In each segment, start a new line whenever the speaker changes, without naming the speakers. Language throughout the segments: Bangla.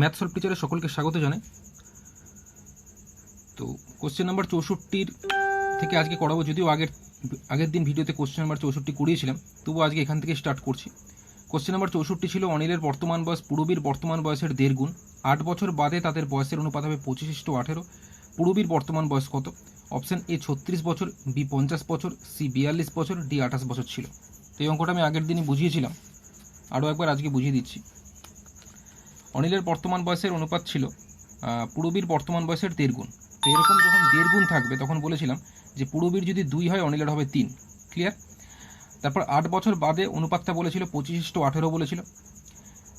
ম্যাথ সলভ টিচারে সকলকে স্বাগত জানাই। তো কোশ্চেন নাম্বার 64 থেকে আজকে করাবো, যদিও আগের দিন ভিডিওতে কোশ্চেন নাম্বার 64 করিয়েছিলাম, তবু আজকে এখান থেকে স্টার্ট করছি। কোশ্চেন নাম্বার 64 ছিল অনিলের বর্তমান বয়স পূরবীর বর্তমান বয়সের 1.5 গুণ, 8 বছর বাদে তাদের বয়সের অনুপাত হবে 25:18। পূরবীর বর্তমান বয়স কত? অপশন এ 36 বছর, বি 50 বছর, সি 42 বছর, ডি 28 বছর ছিল। তো এই অঙ্কটা আমি আগের দিনই বুঝিয়েছিলাম, আরও একবার আজকে বুঝিয়ে দিচ্ছি। অনিলের বর্তমান বয়সের অনুপাত ছিল পূরবীর বর্তমান বয়সের 1.5 গুণ। তো এরকম যখন 1.5 গুণ থাকবে তখন বলেছিলাম যে পূরবীর যদি 2 হয় অনিলের হবে 3। ক্লিয়ার? তারপর 8 বছর বাদে অনুপাতটা বলেছিল 25:18 বলেছিল।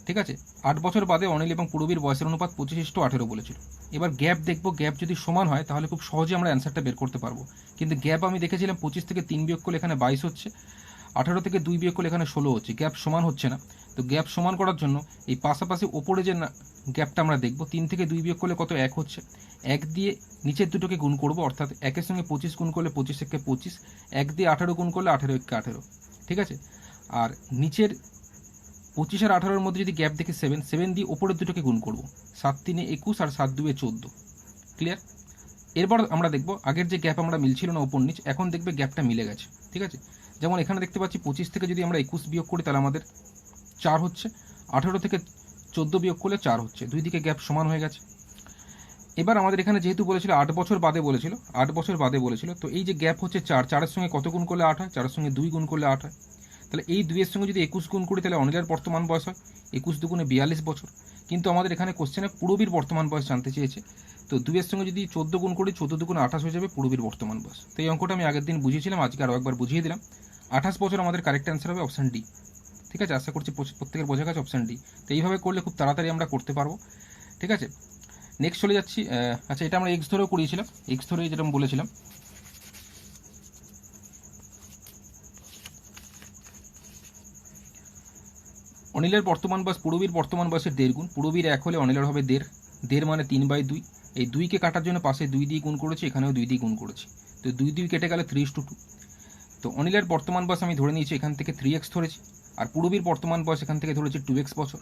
ঠিক আছে, 8 বছর বাদে অনিল এবং পূরবীর বয়সের অনুপাত 25:18 বলেছিল। এবার গ্যাপ দেখবো, গ্যাপ যদি সমান হয় তাহলে খুব সহজে আমরা অ্যান্সারটা বের করতে পারবো। কিন্তু গ্যাপ আমি দেখেছিলাম 25 থেকে 3 বিয়োগ করলে এখানে 22 হচ্ছে, 18 থেকে 2 বিয়োগ করলে এখানে 16 হচ্ছে, গ্যাপ সমান হচ্ছে না। তো গ্যাপ সমান করার জন্য এই পাশাপাশি ওপরে যে গ্যাপটা আমরা দেখব, 3 থেকে 2 বিয়োগ করলে কত? 1 হচ্ছে। 1 দিয়ে নিচের দুটোকে গুণ করব, অর্থাৎ 1-এর সঙ্গে 25 গুণ করলে 25 × 25, 1 দিয়ে 18 গুণ করলে 18 × 18। ঠিক আছে, আর নিচের 25 আর 18-র মধ্যে যদি গ্যাপ দেখি 7 দিয়ে ওপরের দুটোকে গুণ করব, 7-3 21 আর 7-2 14। ক্লিয়ার? এরপর আমরা দেখব আগের যে গ্যাপ আমরা মিলছিল না ওপর নিচ, এখন দেখবে গ্যাপটা মিলে গেছে। ঠিক আছে, যেমন এখানে দেখতে পাচ্ছি 25 থেকে যদি আমরা 21 বিয়োগ করি তাহলে আমাদের 4 হচ্ছে, 18 থেকে 14 বিয়োগ করলে 4 হচ্ছে, দুই দিকে গ্যাপ সমান হয়ে গেছে। এবার আমাদের এখানে যেহেতু বলেছিল 8 বছর বাদে বলেছিল, 8 বছর বাদে বলেছিল, তো এই যে গ্যাপ হচ্ছে 4-4-এর সঙ্গে কত গুণ করলে 8 হয়? 4-এর সঙ্গে 2 গুণ করলে 8 হয়। তাহলে এই 2-এর সঙ্গে যদি 21 গুণ করি তাহলে অনিলের বর্তমান বয়স হয় 21 দুগুণে 42 বছর। কিন্তু আমাদের এখানে কোশ্চেনে পূরবীর বর্তমান বয়স জানতে চেয়েছে, তো 2-এর সঙ্গে যদি 14 গুণ করি 14 দুগুণে 28 হয়ে যাবে পূরবীর বর্তমান বয়স। তো এই অঙ্কটা আমি আগের দিন বুঝিয়েছিলাম, আজকে আরও একবার বুঝিয়ে দিলাম। 28 বছর আমাদের কারেক্ট অ্যান্সার হবে অপশান ডি। ঠিক আছে, আশা করছি প্রত্যেকের বোঝা গেছে অপশান ডি। তো এইভাবে করলে খুব তাড়াতাড়ি আমরা করতে পারবো। ঠিক আছে, নেক্সট চলে যাচ্ছি। আচ্ছা, এটা আমরা এক্স ধরেও করিয়েছিলাম, এক্স ধরে যেটা বলেছিলাম। অনিলের বর্তমান বয়স পূরবীর বর্তমান বয়সের 1.5 গুণ, পূরবীর 1 হলে অনিলের হবে 1.5 মানে 3/2। এই 2কে কাটার জন্য পাশে 2 দিয়ে গুণ করেছি, এখানেও 2 দিয়ে গুণ করেছি, তো 2 কেটে গেলে 3:2। তো অনিলের বর্তমান বয়স আমি ধরে নিয়েছি এখান থেকে 3x ধরেছি, আর পূরবীর বর্তমান বয়স এখান থেকে ধরেছি 2x বছর।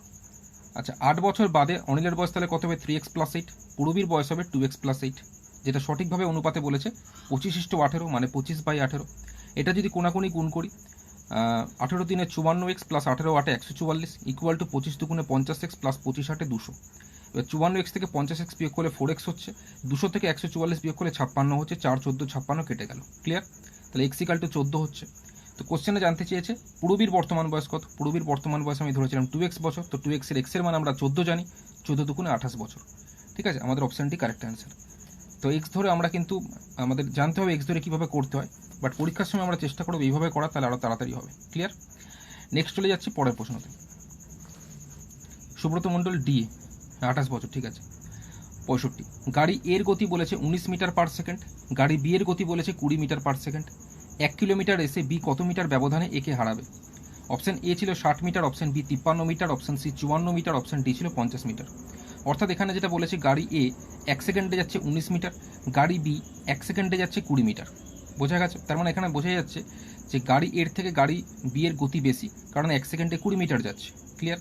আচ্ছা, 8 বছর বাদে অনিলের বয়স তাহলে কত হবে? 3x + 8। পূরবীর বয়স হবে 2x + 8, যেটা সঠিকভাবে অনুপাতে বলেছে 25:18 মানে 25/18। এটা যদি কোনাকুনি গুণ করি, 18 × 3 = 54x + 18 × 8 = 144 ইকুয়াল টু 25 দুগুণে 50x + 25 × 8 = 200। এবার 54x থেকে 50x বিয়োগ করলে 4x হচ্ছে, 200 থেকে 144 বিয়োগ করলে 56 হচ্ছে, 4 14 56 কেটে গেল। ক্লিয়ার? তাহলে x = 14 হচ্ছে। তো কোশ্চেনে জানতে চেয়েছে পূরবীর বর্তমান বয়স কত? পূরবীর বর্তমান বয়স আমি ধরেছিলাম 2x বছর, তো 2x এর x এর মান আমরা 14 জানি, 14 দুগুণে 28 বছর। ঠিক আছে, আমাদের অপশানটি কারেক্ট অ্যান্সার। তো এক্স ধরে আমরা কিন্তু আমাদের জানতে হবে এক্স ধরে কীভাবে করতে হয়, বাট পরীক্ষার সময় আমরা চেষ্টা করবো এইভাবে করা, তাহলে আরও তাড়াতাড়ি হবে। ক্লিয়ার? নেক্সট চলে যাচ্ছি পরের প্রশ্নতে। সুব্রত মণ্ডল ডি, 28 বছর। ঠিক আছে, 65। গাড়ি এর গতি বলেছে 19 মিটার পার সেকেন্ড, গাড়ি বি এর গতি বলেছে 20 মিটার পার সেকেন্ড। 1 কিলোমিটার এসে বি কত মিটার ব্যবধানে একে হারাবে? অপশান এ ছিল 60 metre, option B 53 metre, option C 54 metre, option D ছিল 50 মিটার। অর্থাৎ এখানে যেটা বলেছে গাড়ি এ 1 সেকেন্ডে যাচ্ছে 19 মিটার, গাড়ি বি 1 সেকেন্ডে যাচ্ছে 20 মিটার। বোঝা গেছে? তার মানে এখানে বোঝা যাচ্ছে যে গাড়ি এর থেকে গাড়ি বি এর গতি বেশি, কারণ 1 সেকেন্ডে 20 মিটার যাচ্ছে। ক্লিয়ার?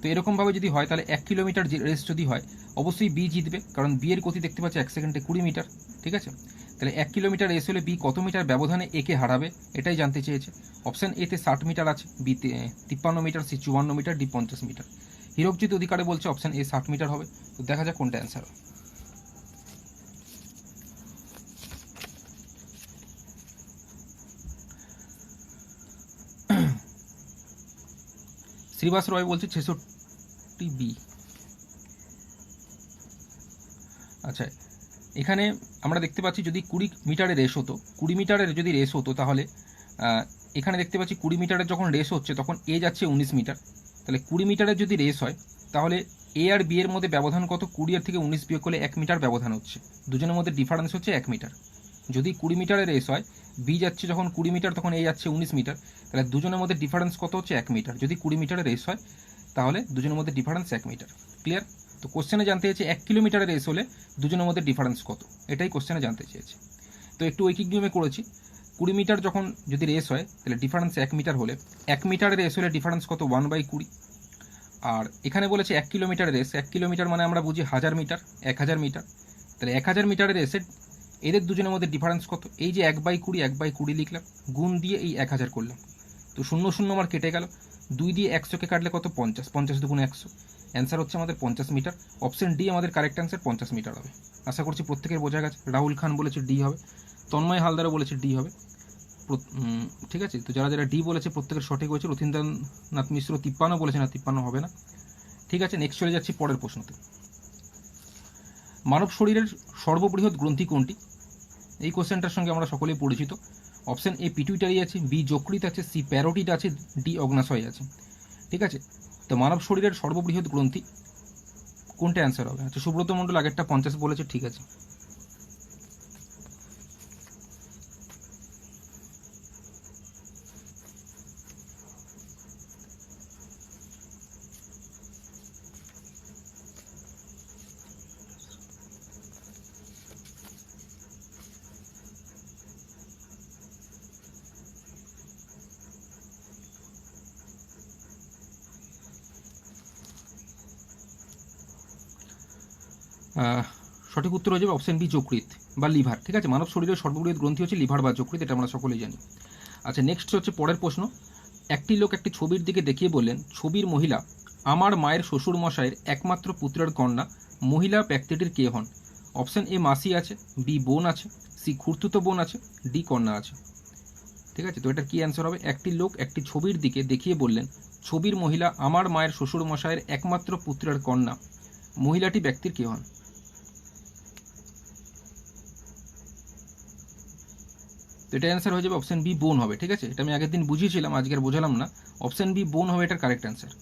তো এরকমভাবে যদি হয় তাহলে 1 কিলোমিটার রেস যদি হয় অবশ্যই বি জিতবে, কারণ বি এর গতি দেখতে পাচ্ছে 1 সেকেন্ডে 20 মিটার। ঠিক আছে, তাহলে 1 কিলোমিটার রেস হলে বি কত মিটার ব্যবধানে একে হারাবে এটাই জানতে চেয়েছে। অপশান এতে 60 মিটার আছে, বিতে 53 metre, C 54 metre, D 50 metre. Hirakjit অধিকারে বলছে অপশান এ 60 মিটার হবে। তো দেখা যাক কোনটা অ্যান্সার হবে। শ্রীবাস রয় বলছে 66B। আচ্ছা, এখানে আমরা দেখতে পাচ্ছি যদি 20 মিটারের রেস হতো, 20 মিটারের যদি রেস হতো তাহলে এখানে দেখতে পাচ্ছি 20 মিটারের যখন রেস হচ্ছে তখন এ যাচ্ছে 19 মিটার। তাহলে 20 মিটারের যদি রেস হয় তাহলে এ আর বি এর মধ্যে ব্যবধান কত? 20 এর থেকে 19 বিয়োগ করলে 1 মিটার ব্যবধান হচ্ছে, দুজনের মধ্যে ডিফারেন্স হচ্ছে 1 মিটার। যদি 20 মিটারের রেস হয়, বি যাচ্ছে যখন 20 মিটার তখন এ যাচ্ছে 19 মিটার, তাহলে দুজনের মধ্যে ডিফারেন্স কত হচ্ছে? 1 মিটার। যদি 20 মিটারের রেস হয় তাহলে দুজনের মধ্যে ডিফারেন্স 1 মিটার। ক্লিয়ার? তো কোশ্চেনে জানতে চেয়েছে 1 কিলোমিটারের রেস হলে দুজনের মধ্যে ডিফারেন্স কত, এটাই কোশ্চেনে জানতে চেয়েছে। তো একটু ঐকিক নিয়মে করেছি। 20 মিটার যখন যদি রেস হয় তাহলে ডিফারেন্স 1 মিটার হলে 1 মিটারের রেস হলে ডিফারেন্স কত? 1/20। আর এখানে বলেছে 1 কিলোমিটার রেস, 1 কিলোমিটার মানে আমরা বুঝি 1000 মিটার, 1000 মিটার। তাহলে 1000 মিটারের রেসের এদের দুজনের মধ্যে ডিফারেন্স কত? এই যে 1/20, 1/20 লিখলাম, গুণ দিয়ে এই 1000 করলাম, তো 0 0 আমার কেটে গেল, 2 দিয়ে 100কে কাটলে কত? 50, 50 দুগুণে 100, অ্যান্সার হচ্ছে আমাদের 50 মিটার। অপশন ডি আমাদের কারেক্ট অ্যান্সার, 50 মিটার হবে। আশা করছি প্রত্যেকের বোঝা গেছে। রাহুল খান বলেছে ডি হবে, তন্ময় হালদারও বলেছে ডি হবে। ঠিক আছে, তো যারা যারা ডি বলেছে প্রত্যেকের সঠিক হয়েছে। রথীন্দ্রনাথ মিশ্র 53 বলেছে, না 53 হবে না। ঠিক আছে, নেক্সট চলে যাচ্ছি পরের প্রশ্নতে। মানব শরীরের সর্ববৃহৎ গ্রন্থি কোনটি? এই কোশ্চেনটার সঙ্গে আমরা সকলেই পরিচিত। অপশন এ পিটুইটারি আছে, বি যকৃৎ আছে, সি প্যারোটিড আছে, ডি অগ্নাশয় আছে। ঠিক আছে, তো মানব শরীরের সর্ববৃহৎ গ্রন্থি কোনটা অ্যান্সার হবে? আচ্ছা, সুব্রত মণ্ডল আগেরটা 50 বলেছে, ঠিক আছে। সঠিক উত্তর হয়ে যাবে অপশন বি যকৃৎ বা লিভার। ঠিক আছে, মানব শরীরের সর্ববৃহৎ গ্রন্থি হচ্ছে লিভার বা যকৃৎ, এটা আমরা সকলেই জানি। আচ্ছা, নেক্সট হচ্ছে পরের প্রশ্ন। একটি লোক একটি ছবির দিকে দেখিয়ে বললেন, ছবির মহিলা আমার মায়ের শ্বশুর মশাইয়ের একমাত্র পুত্রের কন্যা। মহিলা ব্যক্তিটির কে হন? অপশন এ মাসি আছে, বি বোন আছে, সি খুড়তুতো বোন আছে, ডি কন্যা আছে। ঠিক আছে, তো এটার কি অ্যান্সার হবে? একটি লোক একটি ছবির দিকে দেখিয়ে বললেন, ছবির মহিলা আমার মায়ের শ্বশুর মশাইয়ের একমাত্র পুত্রের কন্যা। মহিলাটি ব্যক্তির কে হন? তো এটা অ্যান্সার হয়ে যাবে অপশন বি বোন হবে। ঠিক আছে, এটা আমি আগের দিন বুঝিয়েছিলাম, আজকে আর বোঝালাম না। অপশন বি বোন হবে এটার কারেক্ট অ্যান্সার।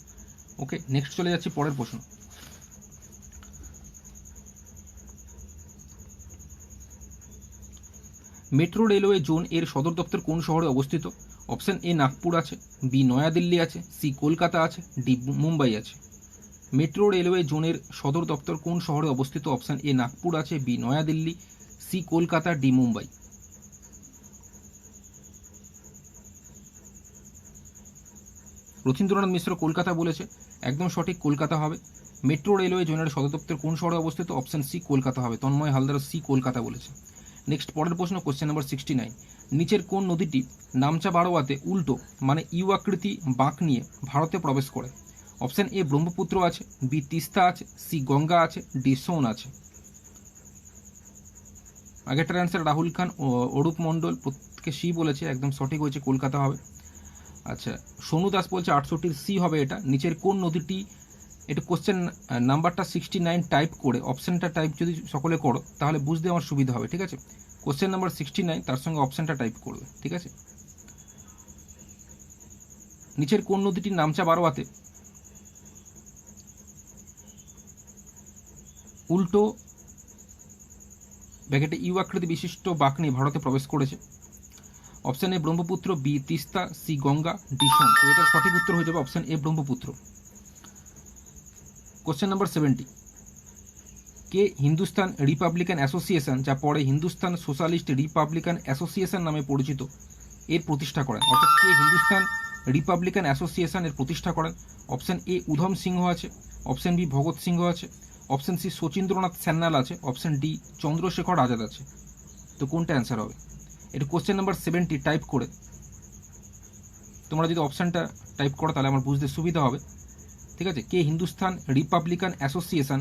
ওকে, নেক্সট চলে যাচ্ছি পরের প্রশ্ন। মেট্রো রেলওয়ে জোন এর সদর দপ্তর কোন শহরে অবস্থিত? অপশন এ নাগপুর আছে, বি নয়াদিল্লি আছে, সি কলকাতা আছে, ডি মুম্বাই আছে। মেট্রো রেলওয়ে জোনের সদর দপ্তর কোন শহরে অবস্থিত? অপশন এ নাগপুর আছে, B New Delhi, C Kolkata, D Mumbai. Rathindranath Mishra Kolkata বলেছে, একদম সঠিক, কলকাতা হবে। মেট্রো রেলওয়ে জোনের সদর দপ্তর কোন শহরে অবস্থিত? অপশন সি কলকাতা হবে। তন্ময় হালদার সি কলকাতা বলেছে। নেক্সট পরের প্রশ্ন, কোশ্চেন নাম্বার 69। নিচের কোন নদীটি নামচা বারোয়াতে উল্টো মানে ইউ আকৃতি বাঁক নিয়ে ভারতে প্রবেশ করে? অপশন এ ব্রহ্মপুত্র আছে, বি তিস্তা আছে, সি গঙ্গা আছে, ডি সোন আছে। আগেরটার অ্যান্সার রাহুল খান ও অরূপ মণ্ডল প্রত্যেকে সি বলেছে, একদম সঠিক হয়েছে, কলকাতা হবে। আচ্ছা, সোনু দাস বলছে 68 সি হবে এটা। নিচের কোন নদীটি, এটা কোশ্চেন নাম্বারটা 69 টাইপ করে অপশনটা টাইপ যদি সকলে করো তাহলে বুঝতে আমার সুবিধা হবে। ঠিক আছে, কোশ্চেন নাম্বার 69 তার সঙ্গে অপশনটা টাইপ করবে। ঠিক আছে, নিচের কোন নদীটির নামচা বারোয়াতে উল্টো ব্যাকেটে ইউ আকৃতি বিশিষ্ট বাঁক নিয়ে ভারতে প্রবেশ করেছে? Option A Brahmaputra, B Teesta, C Ganga, D Son. তো এটার সঠিক উত্তর হয়ে যাবে option A Brahmaputra. Question number 70। কে হিন্দুস্তান রিপাবলিকান অ্যাসোসিয়েশন, যা পরে হিন্দুস্তান সোশ্যালিস্ট রিপাবলিকান অ্যাসোসিয়েশন নামে পরিচিত, এর প্রতিষ্ঠা করেন? অর্থাৎ কে হিন্দুস্তান রিপাবলিকান অ্যাসোসিয়েশন এর প্রতিষ্ঠা করেন? অপশন এ উধম সিংহ আছে, অপশন বি ভগৎ সিংহ আছে, অপশন সি শচীন্দ্রনাথ সান্যাল আছে, অপশন ডি চন্দ্রশেখর আজাদ আছে। তো কোনটা অ্যান্সার হবে? এটা কোশ্চেন নাম্বার 70 টাইপ করে তোমরা যদি অপশনটা টাইপ করো তাহলে আমার বুঝতে সুবিধা হবে। ঠিক আছে, কে হিন্দুস্তান রিপাবলিকান অ্যাসোসিয়েশন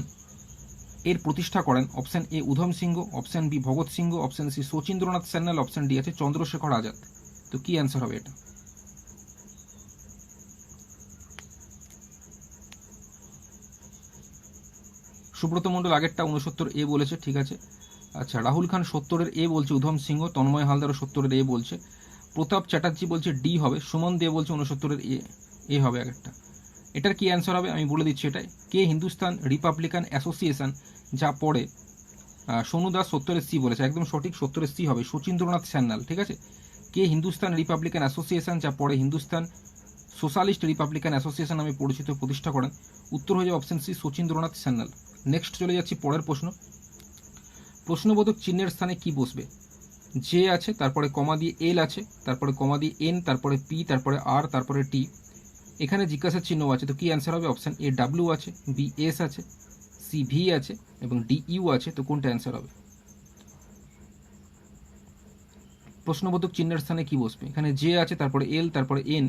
এর প্রতিষ্ঠা করেন? Option A Udham Singh, option B Bhagat Singh, option C Sachindranath Sanyal, option D আছে চন্দ্রশেখর আজাদ। তো কি অ্যান্সার হবে এটা? সুব্রত মণ্ডল আগেরটা 69 এ বলেছে, ঠিক আছে। আচ্ছা, রাহুল খান 70 এ বলছে উধম সিংহ, তন্ময় হালদারও 70 এ বলছে, প্রতাপ চ্যাটার্জি বলছে ডি হবে, সুমন দে বলছে 69 এ হবে আগেরটা। এটার কি অ্যান্সার হবে আমি বলে দিচ্ছি। এটাই কে হিন্দুস্তান রিপাবলিকান অ্যাসোসিয়েশন, যা পরে সোনু দাস 70 সি বলেছে, একদম সঠিক, 70 সি হবে, শচীন্দ্রনাথ সান্যাল। ঠিক আছে, কে হিন্দুস্তান রিপাবলিকান অ্যাসোসিয়েশন, যা পরে হিন্দুস্তান সোশ্যালিস্ট রিপাবলিকান অ্যাসোসিয়েশন নামে পরিচিত, প্রতিষ্ঠা করেন? উত্তর হয়ে যাবে option C Sachindranath Sanyal. Next চলে যাচ্ছি পরের প্রশ্ন। প্রশ্নবোধক চিহ্নের স্থানে কি বসবে? জে আছে, তারপরে কমা দিয়ে এল আছে, তারপরে কমা দিয়ে এন, তারপরে পি, তারপরে আর, তারপরে টি। এখানে জিজ্ঞাসার চিহ্ন আছে, তো কি অ্যান্সার হবে? অপশান এ ডাব্লিউ আছে, বি এস আছে, সি ভি আছে এবং ডি ইউ আছে। তো কোনটা অ্যান্সার হবে? প্রশ্নবোধক চিহ্নের স্থানে কি বসবে? এখানে জে আছে, তারপরে এল, তারপরে এন,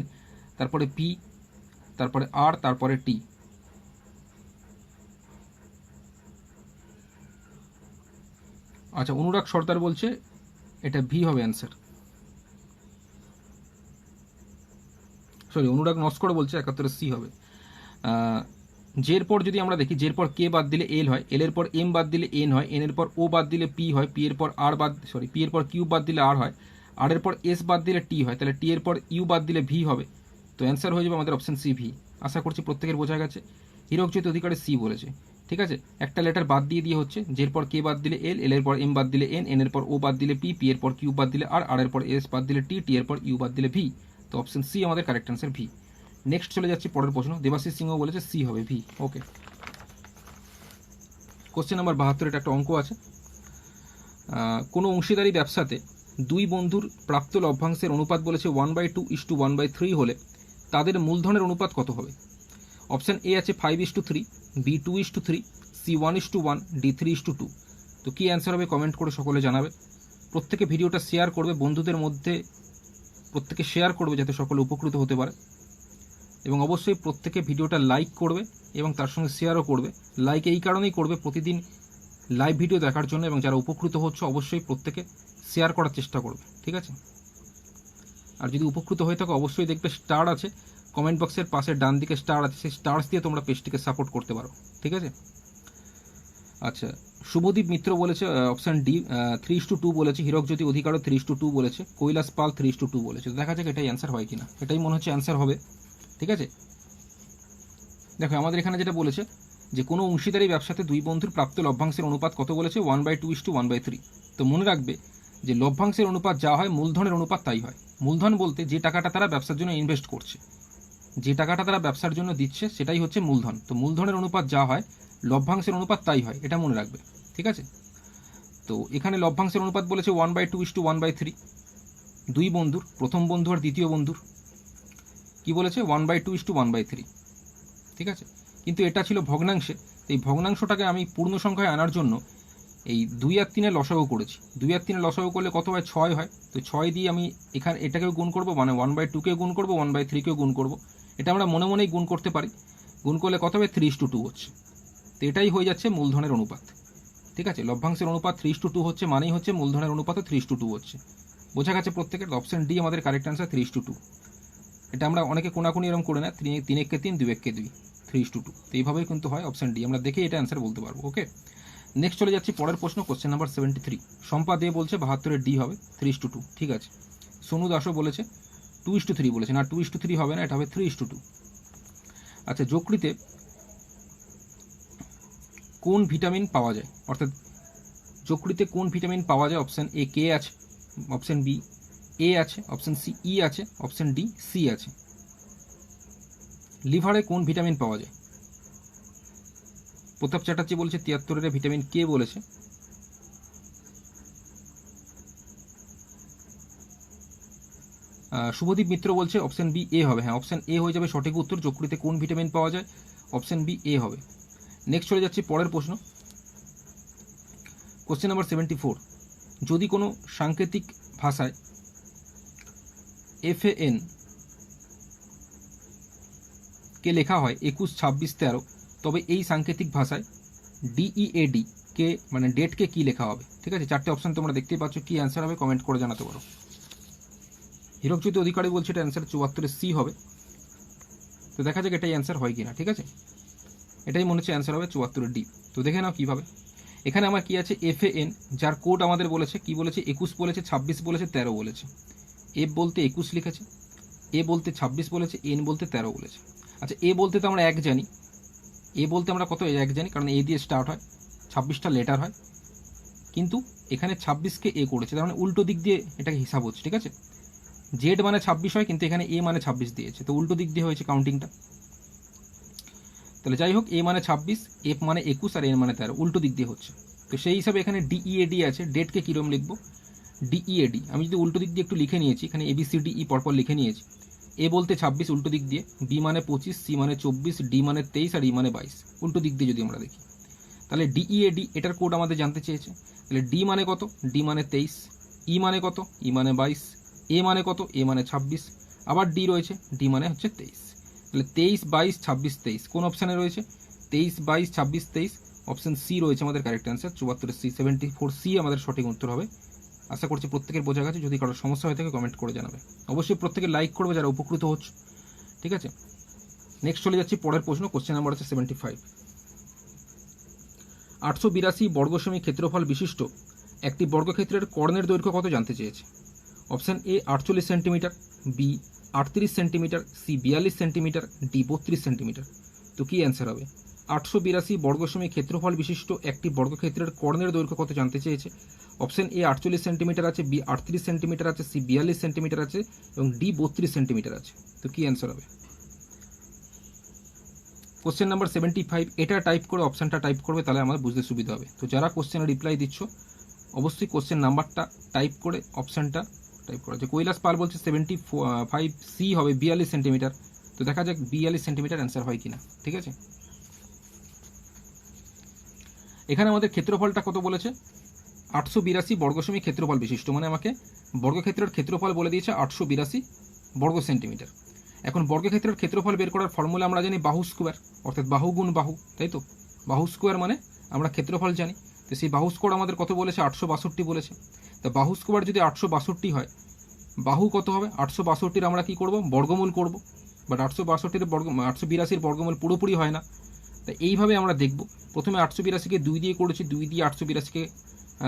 তারপরে পি, তারপরে আর, তারপরে টি। আচ্ছা, অনুরাগ সর্দার বলছে এটা ভি হবে অ্যান্সার। সরি, অনুরাগ নস্কর বলছে 71 সি হবে। জের পর যদি আমরা দেখি, জের পর কে বাদ দিলে এল হয়, এল এর পর এম বাদ দিলে এন হয়, এন এর পর ও বাদ দিলে পি হয়, পি এর পর আর বাদ পি এর পর কিউ বাদ দিলে আর হয়, আর এর পর এস বাদ দিলে টি হয়, তাহলে টি এর পর ইউ বাদ দিলে ভি হবে। তো অ্যান্সার হয়ে যাবে আমাদের অপশন সি ভি। আশা করছি প্রত্যেকের বোঝা গেছে। হীরকজ্যোতি অধিকারী সি বলেছে। ঠিক আছে, একটা লেটার বাদ দিয়ে হচ্ছে, জের পর কে বাদ দিলে এল, এল এর পর এম বাদ দিলে এন, এন এর পর ও বাদ দিলে পি, পি এর পর কিউ বাদ দিলে আর, আর এর পর এস বাদ দিলে টি, টি এর পর ইউ বাদ দিলে ভি। তো অপশন সি আমাদের কারেক্ট অ্যান্সার ভি। নেক্সট চলে যাচ্ছি পরের প্রশ্ন। দেবাশিস সিংহ বলেছে সি হবে ভি। ওকে, কোশ্চেন নাম্বার 72, এটা একটা অঙ্ক আছে। কোনো অংশীদারি ব্যবসাতে দুই বন্ধুর প্রাপ্ত লভ্যাংশের অনুপাত বলেছে 1/2:1/3 হলে তাদের মূলধনের অনুপাত কত হবে? অপশান এ আছে 5:3, বি 2:3, সি 1:1, ডি 3:2। তো কি অ্যান্সার হবে কমেন্ট করে সকলে জানাবে। প্রত্যেকে ভিডিওটা শেয়ার করবে, বন্ধুদের মধ্যে প্রত্যেকে শেয়ার করবে যাতে সকলে উপকৃত হতে পারে। এবং অবশ্যই প্রত্যেকে ভিডিওটা লাইক করবে এবং তার সঙ্গে শেয়ারও করবে। লাইক এই কারণেই করবে, প্রতিদিন লাইভ ভিডিও দেখার জন্য, এবং যারা উপকৃত হচ্ছে অবশ্যই প্রত্যেকে শেয়ার করার চেষ্টা করবে। ঠিক আছে, আর যদি উপকৃত হয়ে থাকো অবশ্যই দেখবে স্টার আছে কমেন্ট বক্সের পাশে ডান দিকে স্টার আছে, সেই স্টার্স দিয়ে তোমরা পেজটিকে সাপোর্ট করতে পারো। ঠিক আছে, আচ্ছা, শুভদীপ মিত্র বলেছে অপশান ডি 3:2 বলেছে, হীরকজ্যোতি অধিকারও 3:2 বলেছে, কৈলাস পাল 3:2 বলেছে। দেখা যাক এটাই অ্যান্সার হয় কিনা। এটাই মনে হচ্ছে অ্যান্সার হবে। ঠিক আছে, দেখো আমাদের এখানে যেটা বলেছে যে কোনো অংশীদারি ব্যবসাতে দুই বন্ধুর প্রাপ্ত লভ্যাংশের অনুপাত কত বলেছে? 1/2:1/3। তো মনে রাখবে যে লভ্যাংশের অনুপাত যা হয় মূলধনের অনুপাত তাই হয়। মূলধন বলতে যে টাকাটা তারা ব্যবসার জন্য ইনভেস্ট করছে, যে টাকাটা তারা ব্যবসার জন্য দিচ্ছে সেটাই হচ্ছে মূলধন। তো মূলধনের অনুপাত যা হয় লভ্যাংশের অনুপাত তাই হয়, এটা মনে রাখবে। ঠিক আছে, তো এখানে লভ্যাংশের অনুপাত বলেছে 1/2:1/3। দুই বন্ধুর, প্রথম বন্ধু আর দ্বিতীয় বন্ধুর কি বলেছে? 1/2:1/3। ঠিক আছে, কিন্তু এটা ছিল ভগ্নাংশে। এই ভগ্নাংশটাকে আমি পূর্ণ সংখ্যায় আনার জন্য এই 2 আর 3 লসাগু করেছি। 2 আর 3 লসাগু করলে কত হয়? 6 হয়। তো 6 দিয়ে আমি এখানে এটাকেও গুণ করব, মানে 1/2কেও গুণ করব, 1/3কেও গুণ করব। এটা আমরা মনে মনেই গুণ করতে পারি। গুণ করলে কত হবে? 3:2 হচ্ছে। তো এটাই হয়ে যাচ্ছে মূলধনের অনুপাত। ঠিক আছে, লভ্যাংশের অনুপাত 3:2 হচ্ছে, মানেই হচ্ছে মূলধনের অনুপাতও 3:2 হচ্ছে। বোঝা গেছে প্রত্যেকের? অপশন ডি আমাদের কারেক্ট অ্যান্সার 3:2। এটা আমরা অনেকে কোনাকুনি এরকম করে না, 3 × 3 = 3, 2 × 2 3:2। তো এইভাবেই কিন্তু হয়। অপশন ডি আমরা দেখে এটা অ্যান্সার বলতে পারবো। ওকে, নেক্সট চলে যাচ্ছি পরের প্রশ্ন, কোশ্চেন নাম্বার 73। সম্পা দে বলছে 72 ডি হবে 3:2। ঠিক আছে, সোনু দাসও বলেছে 2:3 বলেছে। না, 2:3 হবে না, এটা হবে 3:2। আচ্ছা, যকৃতে কোন ভিটামিন পাওয়া যায়? অর্থাৎ যকৃতে কোন ভিটামিন পাওয়া যায়? অপশন এ কে আছে, অপশন বি এ আছে, অপশন সি ই আছে, অপশন ডি সি আছে। লিভারে কোন ভিটামিন পাওয়া যায়? প্রতাপ চ্যাটার্জি বলছে 73 ভিটামিন কে বলেছে। শুভদীপ মিত্র বলছে অপশন বি এ হবে। হ্যাঁ, অপশন এ হয়ে যাবে সঠিক উত্তর। যকৃতে কোন ভিটামিন পাওয়া যায়? অপশন বি এ হবে। নেক্সট চলে যাচ্ছি পরের প্রশ্ন, কোশ্চেন নাম্বার 74। যদি কোনো সাংকেতিক ভাষায় FAN কে লেখা হয় 21, 26, 13, তবে এই সাংকেতিক ভাষায় DEAD কে মানে ডেটকে কি লেখা হবে? ঠিক আছে, 4টে অপশন তোমরা দেখতেই পাচ্ছ। কি অ্যান্সার হবে কমেন্ট করে জানাতে পারো। হীরকজ্যোতি অধিকারী বলছে এটা অ্যান্সার 74 সি হবে। তো দেখা যাক এটাই অ্যান্সার হয় কিনা। ঠিক আছে, এটাই মনে হচ্ছে অ্যান্সার হবে 74 ডি। তো দেখে নাও কীভাবে। এখানে আমার কি আছে? FAN, যার কোড আমাদের বলেছে কি বলেছে? 21 বলেছে, 26 বলেছে, 13 বলেছে। এফ বলতে 21 লিখেছে, এ বলতে 26 বলেছে, এন বলতে 13 বলেছে। আচ্ছা, এ বলতে তো আমরা 1 জানি, এ বলতে আমরা কত? 1 জানি, কারণ এ দিয়ে স্টার্ট হয়, 26টা লেটার হয়। কিন্তু এখানে 26কে এ করেছে, তার মানে উল্টো দিক দিয়ে এটাকে হিসাব হচ্ছে। ঠিক আছে, জেড মানে 26 হয়, কিন্তু এখানে এ মানে 26 দিয়েছে, তো উল্টো দিক দিয়ে হয়েছে কাউন্টিংটা। তাহলে যাই হোক, এ মানে 26, এফ মানে 21 আর এন মানে 13, উল্টো দিক দিয়ে হচ্ছে। তো সেই হিসাবে এখানে DEAD আছে। ডেটকে কীরকম লিখবো? DEAD আমি যদি উল্টো দিক দিয়ে একটু লিখে নিয়েছি, এখানে ABCDE পরপর লিখে নিয়েছি, এ বলতে 26 উল্টো দিক দিয়ে, বি মানে 25, সি মানে 24, ডি মানে 23 আর ই মানে 22, উল্টো দিক দিয়ে যদি আমরা দেখি তাহলে ডিইএডি এটার কোড আমাদের জানতে চেয়েছে। তাহলে ডি মানে কত? ডি মানে 23, ই মানে কত? ই মানে 22, এ মানে কত? এ মানে 26, আবার ডি রয়েছে, ডি মানে হচ্ছে 23। তাহলে 23, 22, 26, 23 কোন অপশানে রয়েছে? 23, 22, 26, 23 অপশান সি রয়েছে আমাদের কারেক্ট অ্যান্সার। 74 সি, 74 সি আমাদের সঠিক উত্তর হবে। আশা করছি প্রত্যেকের বোঝা গেছে। যদি কারোর সমস্যা হয়ে থাকে কমেন্ট করে জানাবে। অবশ্যই প্রত্যেকে লাইক করবে যারা উপকৃত হচ্ছে, ঠিক আছে। নেক্সট চলে যাচ্ছি পরের প্রশ্ন। কোশ্চেন নাম্বার হচ্ছে 75। 882 বর্গসেমি ক্ষেত্রফল বিশিষ্ট একটি বর্গক্ষেত্রের কর্ণের দৈর্ঘ্য কত জানতে চেয়েছে। Option A 48 centimetre, B 38 centimetre, C 42 centimetre, D 32 centimetre. তো কি অ্যান্সার হবে? 882 বর্গসেমি ক্ষেত্রফল বিশিষ্ট একটি বর্গক্ষেত্রের কর্ণের দৈর্ঘ্য কত জানতে চেয়েছে। অপশান এ 48 সেন্টিমিটার আছে, বি 38 সেন্টিমিটার আছে, সি 42 সেন্টিমিটার আছে এবং ডি 32 সেন্টিমিটার আছে। তো কি অ্যান্সার হবে? কোশ্চেন নাম্বার 75 এটা টাইপ করে অপশানটা টাইপ করবে, তাহলে আমাদের বুঝতে সুবিধা হবে। তো যারা কোশ্চেনে রিপ্লাই দিচ্ছ অবশ্যই কোশ্চেন নাম্বারটা টাইপ করে অপশানটা টাইপ করা। যে কৈলাস পাল বলছে 75 সি হবে 42 সেন্টিমিটার। তো দেখা যাক 42 সেন্টিমিটার অ্যান্সার হয় কিনা, ঠিক আছে। এখানে আমাদের ক্ষেত্রফলটা কত বলেছে? 882 বর্গসেমি ক্ষেত্রফল বিশিষ্ট, মানে আমাকে বর্গক্ষেত্রের ক্ষেত্রফল বলে দিয়েছে 882 বর্গ সেন্টিমিটার। এখন বর্গক্ষেত্রের ক্ষেত্রফল বের করার ফর্মুলা আমরা জানি বাহু স্কোয়ার, অর্থাৎ বাহু গুণ বাহু, তাই তো। বাহু স্কোয়ার মানে আমরা ক্ষেত্রফল জানি। তো সেই বাহু স্কোয়ার আমাদের কত বলেছে? 862 বলেছে। তো বাহু স্কোয়ার যদি 862 হয়, বাহু কত হবে? 862 আমরা কি করব? বর্গমূল করব। বাট 862 882 বর্গমূল পুরোপুরি হয় না। তাই এইভাবে আমরা দেখব। প্রথমে 882কে 2 দিয়ে করেছি, 2 দিয়ে 882কে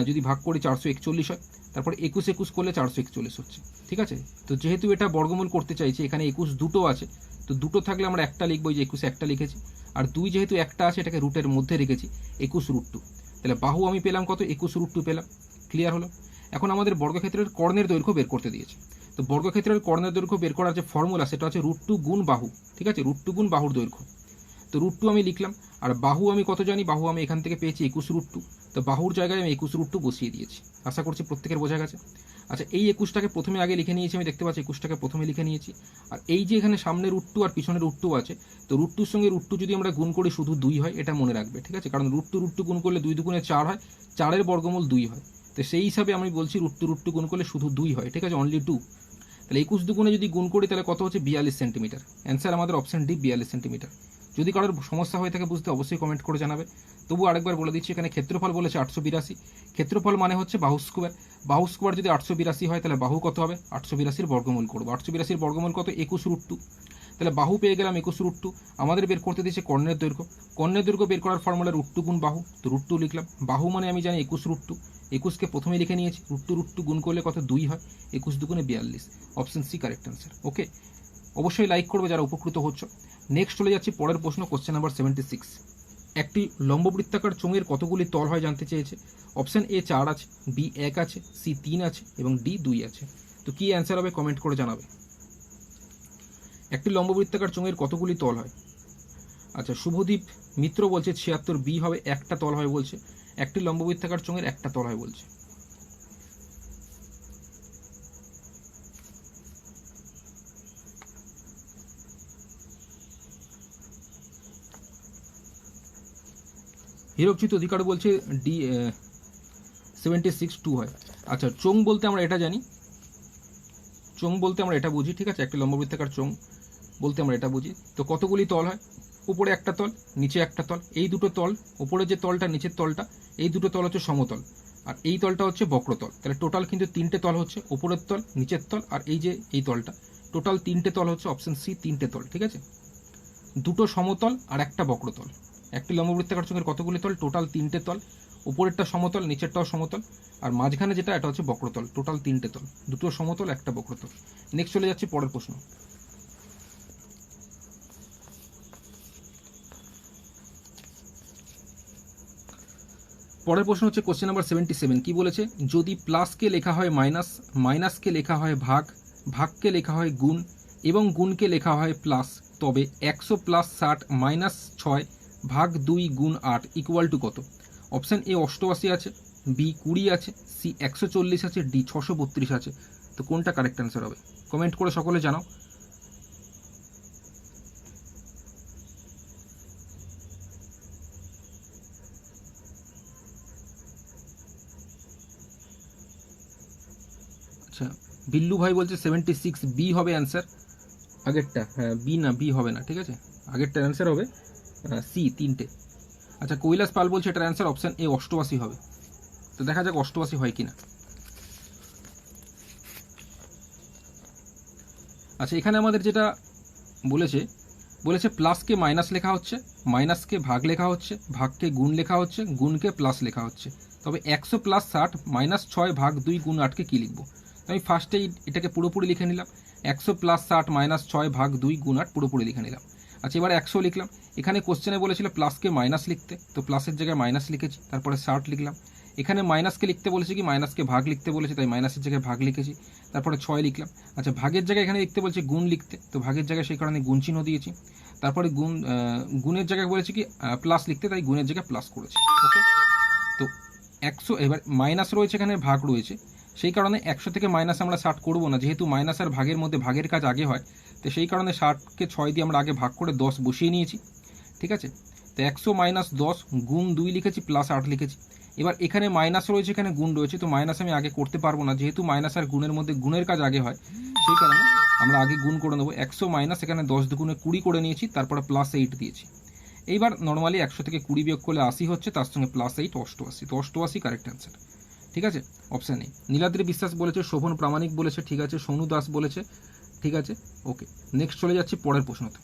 যদি ভাগ করি 441 হয়। তারপর 21 21 করলে 441 হচ্ছে, ঠিক আছে। তো যেহেতু এটা বর্গমূল করতে চাইছি, এখানে 21 দুটো আছে, তো দুটো থাকলে আমরা একটা লিখবো, যে 21 একটা লিখেছি। আর 2 যেহেতু একটা আছে, এটাকে রুটের মধ্যে রেখেছি, 21√2। তাহলে বাহু আমি পেলাম কত? 21√2 পেলাম। ক্লিয়ার হলো? এখন আমাদের বর্গক্ষেত্রের কর্ণের দৈর্ঘ্য বের করতে দিয়েছে। তো বর্গক্ষেত্রের কর্ণের দৈর্ঘ্য বের করার যে ফর্মুলা সেটা হচ্ছে √2 গুণ বাহু, ঠিক আছে। √2 গুণ বাহুর দৈর্ঘ্য। তো √2 আমি লিখলাম, আর বাহু আমি কত জানি? বাহু আমি এখান থেকে পেয়েছি 21√2। তো বাহুর জায়গায় আমি 21√2 বসিয়ে দিয়েছি। আশা করছি প্রত্যেকের বোঝা গেছে। আচ্ছা, এই 21টাকে প্রথমে আগে লিখে নিয়েছি, আমি দেখতে পাচ্ছি 21টাকে প্রথমে লিখে নিয়েছি। আর এই যে এখানে সামনে √2 আর পিছনে √2 আছে, তো √2 সঙ্গে √2 যদি আমরা গুণ করি শুধু 2 হয়, এটা মনে রাখবে, ঠিক আছে। কারণ √2 গুণ করলে 2 দুগুণে 4 হয়, 4-এর বর্গমূল 2 হয়। তো সেই হিসাবে আমি বলছি √2 গুণ করলে শুধু 2 হয়, ঠিক আছে, অনলি 2। তাহলে 21 দুগুণে যদি গুণ করি তাহলে কত হচ্ছে? 42 সেন্টিমিটার। অ্যান্সার আমাদের অপশন ডি, 42 সেন্টিমিটার। যদি কারোর সমস্যা হয়ে থাকে বুঝতে অবশ্যই কমেন্ট করে জানাবে। তবু আরেকবার বলে দিচ্ছি, এখানে ক্ষেত্রফল বলেছে 882। ক্ষেত্রফল মানে হচ্ছে বাহু স্কোয়ার। বাহু স্কোয়ার যদি 882 হয়, তাহলে বাহু কত হবে? 882-র বর্গমূল করবো। 882-র বর্গমূল কত? 21√2। তাহলে বাহু পেয়ে গেলাম 21√2। আমাদের বের করতে দিয়েছে কর্ণের দৈর্ঘ্য। কর্ণের দৈর্ঘ্য বের করার ফর্মুলা √2 গুণ বাহু। তো √2 লিখলাম। বাহু মানে আমি জানি 21√2। 21কে প্রথমে লিখে নিয়েছি, √2 গুণ করলে কত? 2 হয়। 21 দুগুণে 42। Option C correct answer. Okay, অবশ্যই লাইক করবে যারা উপকৃত হচ্ছে। নেক্সট চলে যাচ্ছি পরের প্রশ্ন, কোশ্চেন নাম্বার 76। একটি লম্ববৃত্তাকার চোঙের কতগুলি তল হয় জানতে চেয়েছে। অপশন এ 4 আছে, বি 1 আছে, সি 3 আছে এবং ডি 2 আছে। তো কি অ্যান্সার হবে কমেন্ট করে জানাবে। একটি লম্ববৃত্তাকার চোঙের কতগুলি তল হয়? আচ্ছা, শুভদীপ মিত্র বলছে 76, বি হবে একটা তল হয় বলছে। একটি লম্ববৃত্তাকার চোঙের একটা তল হয় বলছে। হিরকজিৎ অধিকার বলছে ডি 76 2 হয়। আচ্ছা, চোঙ বলতে আমরা এটা জানি, চোঙ বলতে আমরা এটা বুঝি, ঠিক আছে। একটা লম্ববৃত্তাকার চোঙ বলতে আমরা এটা বুঝি। তো কতগুলি তল হয়? উপরে একটা তল, নিচে একটা তল। এই দুটো তল, উপরে যে তলটা নিচের তলটা, এই দুটো তল হচ্ছে সমতল, আর এই তলটা হচ্ছে বক্রতল। তাহলে টোটাল কিন্তু 3টে তল হচ্ছে, উপরের তল, নিচের তল আর এই যে এই তলটা। টোটাল 3টে তল হচ্ছে, অপশন সি 3টে তল, ঠিক আছে। দুটো সমতল আর একটা বক্রতল। একটি লম্ববৃত্তাকার চোঙের কতগুলি তল? টোটাল 3টে তল। উপরেরটা সমতল, নিচেরটাও সমতল, আর মাঝখানে যেটা এটা হচ্ছে বক্রতল। টোটাল 3টে তল, দুটো সমতল একটা বক্রতল। নেক্সট চলে যাচ্ছে পরের প্রশ্ন। পরের প্রশ্ন হচ্ছে কোশ্চেন নাম্বার 77। কি বলেছে? যদি প্লাসকে লেখা হয় মাইনাস, মাইনাসকে লেখা হয় ভাগ, ভাগকে লেখা হয় গুণ এবং গুণকে লেখা হয় প্লাস, তবে 100 + 60 - 6 ভাগ 2 গুণ 8 ইকুয়াল টু কত? অপশন এ 88 আছে, বি 20 আছে, সি 140 আছে, ডি 632 আছে। তো কোনটা কারেক্ট অ্যান্সার হবে? কমেন্ট করে সকলে জানাও। আচ্ছা, বিল্লু ভাই বলছে 76 বি হবে অ্যান্সার আগেরটা। হ্যাঁ, বি না, বি হবে না, ঠিক আছে, আগেরটার অ্যান্সার হবে সি, 3টে। আচ্ছা, কৈলাস পাল বলছে এটার অ্যান্সার অপশান এ 88 হবে। তো দেখা যাক 88 হয় কিনা। আচ্ছা, এখানে আমাদের যেটা বলেছে প্লাসকে মাইনাস লেখা হচ্ছে, মাইনাসকে ভাগ লেখা হচ্ছে, ভাগকে গুণ লেখা হচ্ছে, গুণকে প্লাস লেখা হচ্ছে। তবে 100 + 60 - 6 ভাগ 2 গুণ 8কে কী লিখবো? আমি ফার্স্টেই এটাকে পুরোপুরি লিখে নিলাম। 100 + 60 - 6 ভাগ 2 গুণ 8 পুরোপুরি লিখে নিলাম। আচ্ছা, এবার 100 লিখলাম। এখানে কোশ্চেনে বলেছিল প্লাসকে মাইনাস লিখতে, তো প্লাসের জায়গায় মাইনাস লিখেছি, তারপরে 60 লিখলাম। এখানে মাইনাসকে লিখতে বলেছে কি, মাইনাসকে ভাগ লিখতে বলেছে, তাই মাইনাসের জায়গায় ভাগ লিখেছি, তারপরে 6 লিখলাম। আচ্ছা, ভাগের জায়গায় এখানে লিখতে বলছে গুণ লিখতে, তো ভাগের জায়গায় সেই কারণে গুণ চিহ্ন দিয়েছি। তারপরে গুণের জায়গায় বলেছি কি প্লাস লিখতে, তাই গুণের জায়গায় প্লাস করেছি। ওকে, তো 100, এবার মাইনাস রয়েছে এখানে, ভাগ রয়েছে, সেই কারণে 100 থেকে মাইনাস আমরা 60 করবো না, যেহেতু মাইনাস আর ভাগের মধ্যে ভাগের কাজ আগে হয়, তো সেই কারণে 60কে 6 দিয়ে আমরা আগে ভাগ করে 10 বসিয়ে নিয়েছি, ঠিক আছে। তো 100 - 10 গুণ 2 লিখেছি, প্লাস 8 লিখেছি। এবার এখানে মাইনাস রয়েছে, এখানে গুণ রয়েছে, তো মাইনাস আমি আগে করতে পারবো না, যেহেতু মাইনাস আর গুণের মধ্যে গুণের কাজ আগে হয়, সেই কারণে আমরা আগে গুণ করে নেবো। 100 মাইনাস, এখানে 10 দুগুণে 20 করে নিয়েছি, তারপরে প্লাস 8 দিয়েছি। এইবার নর্মালি 100 থেকে 20 বিয়োগ করলে 80 হচ্ছে, তার সঙ্গে প্লাস 8 88, তো 88 কারেক্ট অ্যান্সার, ঠিক আছে, অপশান এ। নীলাদ্রি বিশ্বাস বলেছে, শোভন প্রামাণিক বলেছে, ঠিক আছে, সোনু দাস বলেছে, ঠিক আছে, ওকে। নেক্সট চলে যাচ্ছি পরের প্রশ্নতে।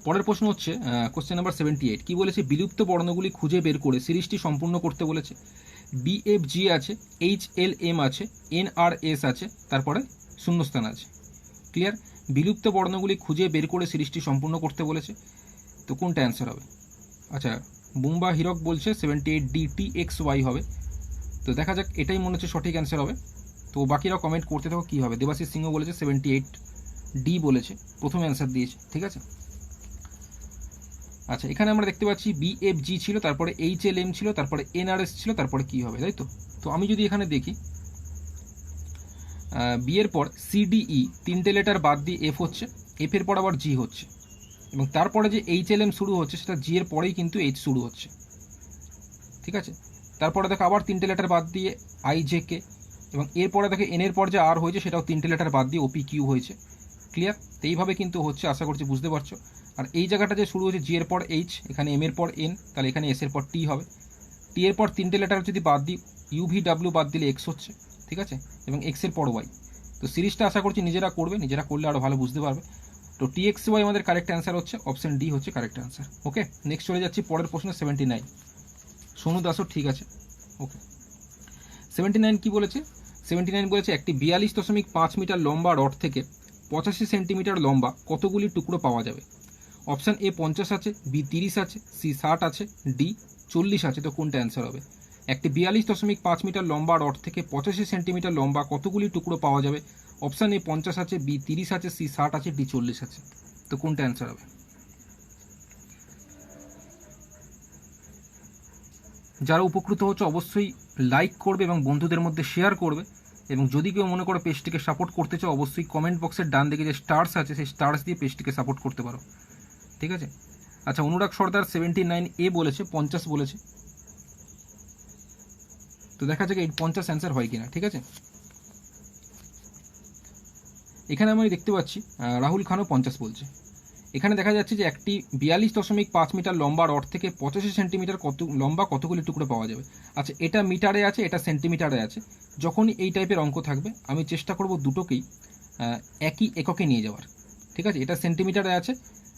পরের প্রশ্ন হচ্ছে কোশ্চেন নাম্বার 78। কি বলেছে? বিলুপ্ত বর্ণগুলি খুঁজে বের করে সিরিজটি সম্পূর্ণ করতে বলেছে। BFG আছে, HLM আছে, NRS আছে, তারপরে শূন্যস্থান আছে। ক্লিয়ার? বিলুপ্ত বর্ণগুলি খুঁজে বের করে সিরিজটি সম্পূর্ণ করতে বলেছে, তো কোনটা অ্যান্সার হবে? আচ্ছা, বুম্বা হিরক বলছে 78D TXY হবে। তো দেখা যাক, এটাই মনে হচ্ছে সঠিক অ্যান্সার হবে। তো বাকিরা কমেন্ট করতে থাকো কী হবে। দেবাশিস সিংহ বলেছে 78D বলেছে, প্রথম অ্যান্সার দিয়েছে, ঠিক আছে। আচ্ছা, এখানে আমরা দেখতে পাচ্ছি BFG ছিল, তারপরে HLM ছিল, তারপরে NRS ছিল, তারপরে কি হবে, তাই তো? তো আমি যদি এখানে দেখি, B এর পর CDE 3টে লেটার বাদ দিয়ে F হচ্ছে, F এর পর আবার G হচ্ছে, এবং তারপরে যে HLM শুরু হচ্ছে সেটা G এর পরেই কিন্তু H শুরু হচ্ছে, ঠিক আছে। তারপরে দেখো আবার 3টে লেটার বাদ দিয়ে IJK, এবং এরপরে দেখো N এর পর যে R হয়েছে সেটাও 3টে লেটার বাদ দিয়ে OPQ হয়েছে। ক্লিয়ার? তো এইভাবে কিন্তু হচ্ছে, আশা করছি বুঝতে পারছো। আর এই জায়গাটা যে শুরু হয়েছে G এর পর H, এখানে M এর পর N, তাহলে এখানে S এর পর T হবে। T এর পর 3টে লেটার যদি বাদ দিই, UVW বাদ দিলে X হচ্ছে, ঠিক আছে, এবং X এর পর Y। তো সিরিজটা আশা করছি নিজেরা করবে, নিজেরা করলে আরও ভালো বুঝতে পারবে। তো TXY আমাদের কারেক্ট অ্যান্সার হচ্ছে, অপশন ডি হচ্ছে কারেক্ট অ্যান্সার। ওকে, নেক্সট চলে যাচ্ছি পরের প্রশ্ন 79। সোনু দাসও ঠিক আছে, ওকে। 79 কি বলেছে? 79 বলেছে একটি 42.5 মিটার লম্বা রড থেকে 85 সেন্টিমিটার লম্বা কতগুলি টুকরো পাওয়া যাবে? অপশান এ 50 আছে, বি 30 আছে, সি 60 আছে, ডি 40 আছে, তো কোনটা অ্যান্সার হবে? একটি 42.5 মিটার লম্বা রড থেকে 85 সেন্টিমিটার লম্বা কতগুলি টুকরো পাওয়া যাবে? অপশান এ 50 আছে, বি 30 আছে, সি 60 আছে, ডি 40 আছে, তো কোনটা অ্যান্সার হবে? যারা উপকৃত হচ্ছে অবশ্যই লাইক করবে এবং বন্ধুদের মধ্যে শেয়ার করবে, এবং যদি কেউ মনে করে পেজটিকে সাপোর্ট করতে চাও অবশ্যই কমেন্ট বক্সের ডান দিকে যে স্টার্স আছে সেই স্টার্স দিয়ে পেজটিকে সাপোর্ট করতে পারো, ঠিক আছে। আচ্ছা, অনুরাগ সর্দার 79A বলেছে, 50 বলেছে, তো দেখা যাক এই 50 অ্যান্সার হয় কিনা, ঠিক আছে। এখানে আমি দেখতে পাচ্ছি রাহুল খানও 50 বলছে। এখানে দেখা যাচ্ছে যে একটি 42.5 মিটার লম্বা রড থেকে 85 সেন্টিমিটার লম্বা কতগুলি টুকরো পাওয়া যাবে। আচ্ছা, এটা মিটারে আছে, এটা সেন্টিমিটারে আছে। যখনই এই টাইপের অঙ্ক থাকবে আমি চেষ্টা করব দুটোকেই একই এককে নিয়ে যাওয়ার, ঠিক আছে। এটা সেন্টিমিটারে আছে,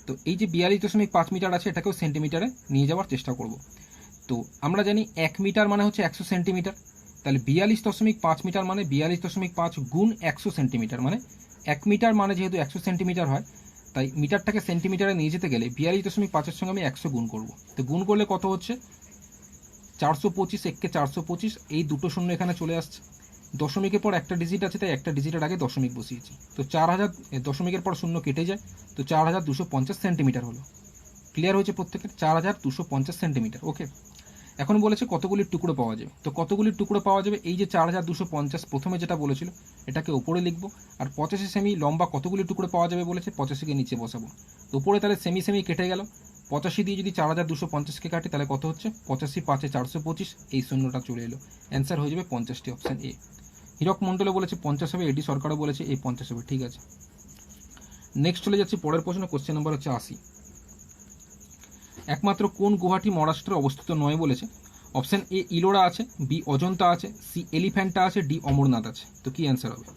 তো এই যে 42.5 মিটার আছে এটাকেও সেন্টিমিটারে নিয়ে যাওয়ার চেষ্টা করব। তো আমরা জানি 1 মিটার মানে হচ্ছে 100 সেন্টিমিটার, তাহলে 42.5 মিটার মানে 42.5 গুণ 100 সেন্টিমিটার, মানে 1 মিটার মানে যেহেতু 100 সেন্টিমিটার হয়, তাই মিটারটাকে সেন্টিমিটারে নিয়ে যেতে গেলে 42.5-এর সঙ্গে আমি 100 গুণ করব। তো গুণ করলে কত হচ্ছে? 425, এককে 425, এই দুটো শূন্য এখানে চলে আসছে। দশমিকের পর একটা ডিজিট আছে, তাই একটা ডিজিটের আগে দশমিক বসিয়েছি। তো 4000, দশমিকের পর শূন্য কেটে যায়, তো 4250 সেন্টিমিটার হলো। ক্লিয়ার হয়েছে প্রত্যেকের? 4250 সেন্টিমিটার। ওকে, এখন বলেছে কতগুলি টুকরো পাওয়া যাবে। তো কতগুলি টুকরো পাওয়া যাবে, এই যে 4250 প্রথমে যেটা বলেছিল এটাকে ওপরে লিখব, আর 85 সেমি লম্বা কতগুলি টুকরো পাওয়া যাবে বলেছে, 85কে নিচে বসাবো। তো উপরে তাহলে সেমি সেমি কেটে গেল, 85 দিয়ে যদি 4250কে কাটি তাহলে কত হচ্ছে? 85 5 425, এই শূন্যটা চলে এলো, অ্যান্সার হয়ে যাবে 50টি, অপশান এ। হীরক মণ্ডলও বলেছে 50 হবে, এডি সরকারও বলেছে এই 50 হবে, ঠিক আছে। নেক্সট চলে যাচ্ছে পরের প্রশ্ন, কোশ্চেন নাম্বার হচ্ছে 80। একমাত্র কোন গুহাটি মহারাষ্ট্রে অবস্থিত নয় বলেছে? অপশান এ ইলোরা আছে, বি অজন্তা আছে, সি এলিফ্যান্টা আছে, ডি অমরনাথ আছে। তো কি অ্যান্সার হবে?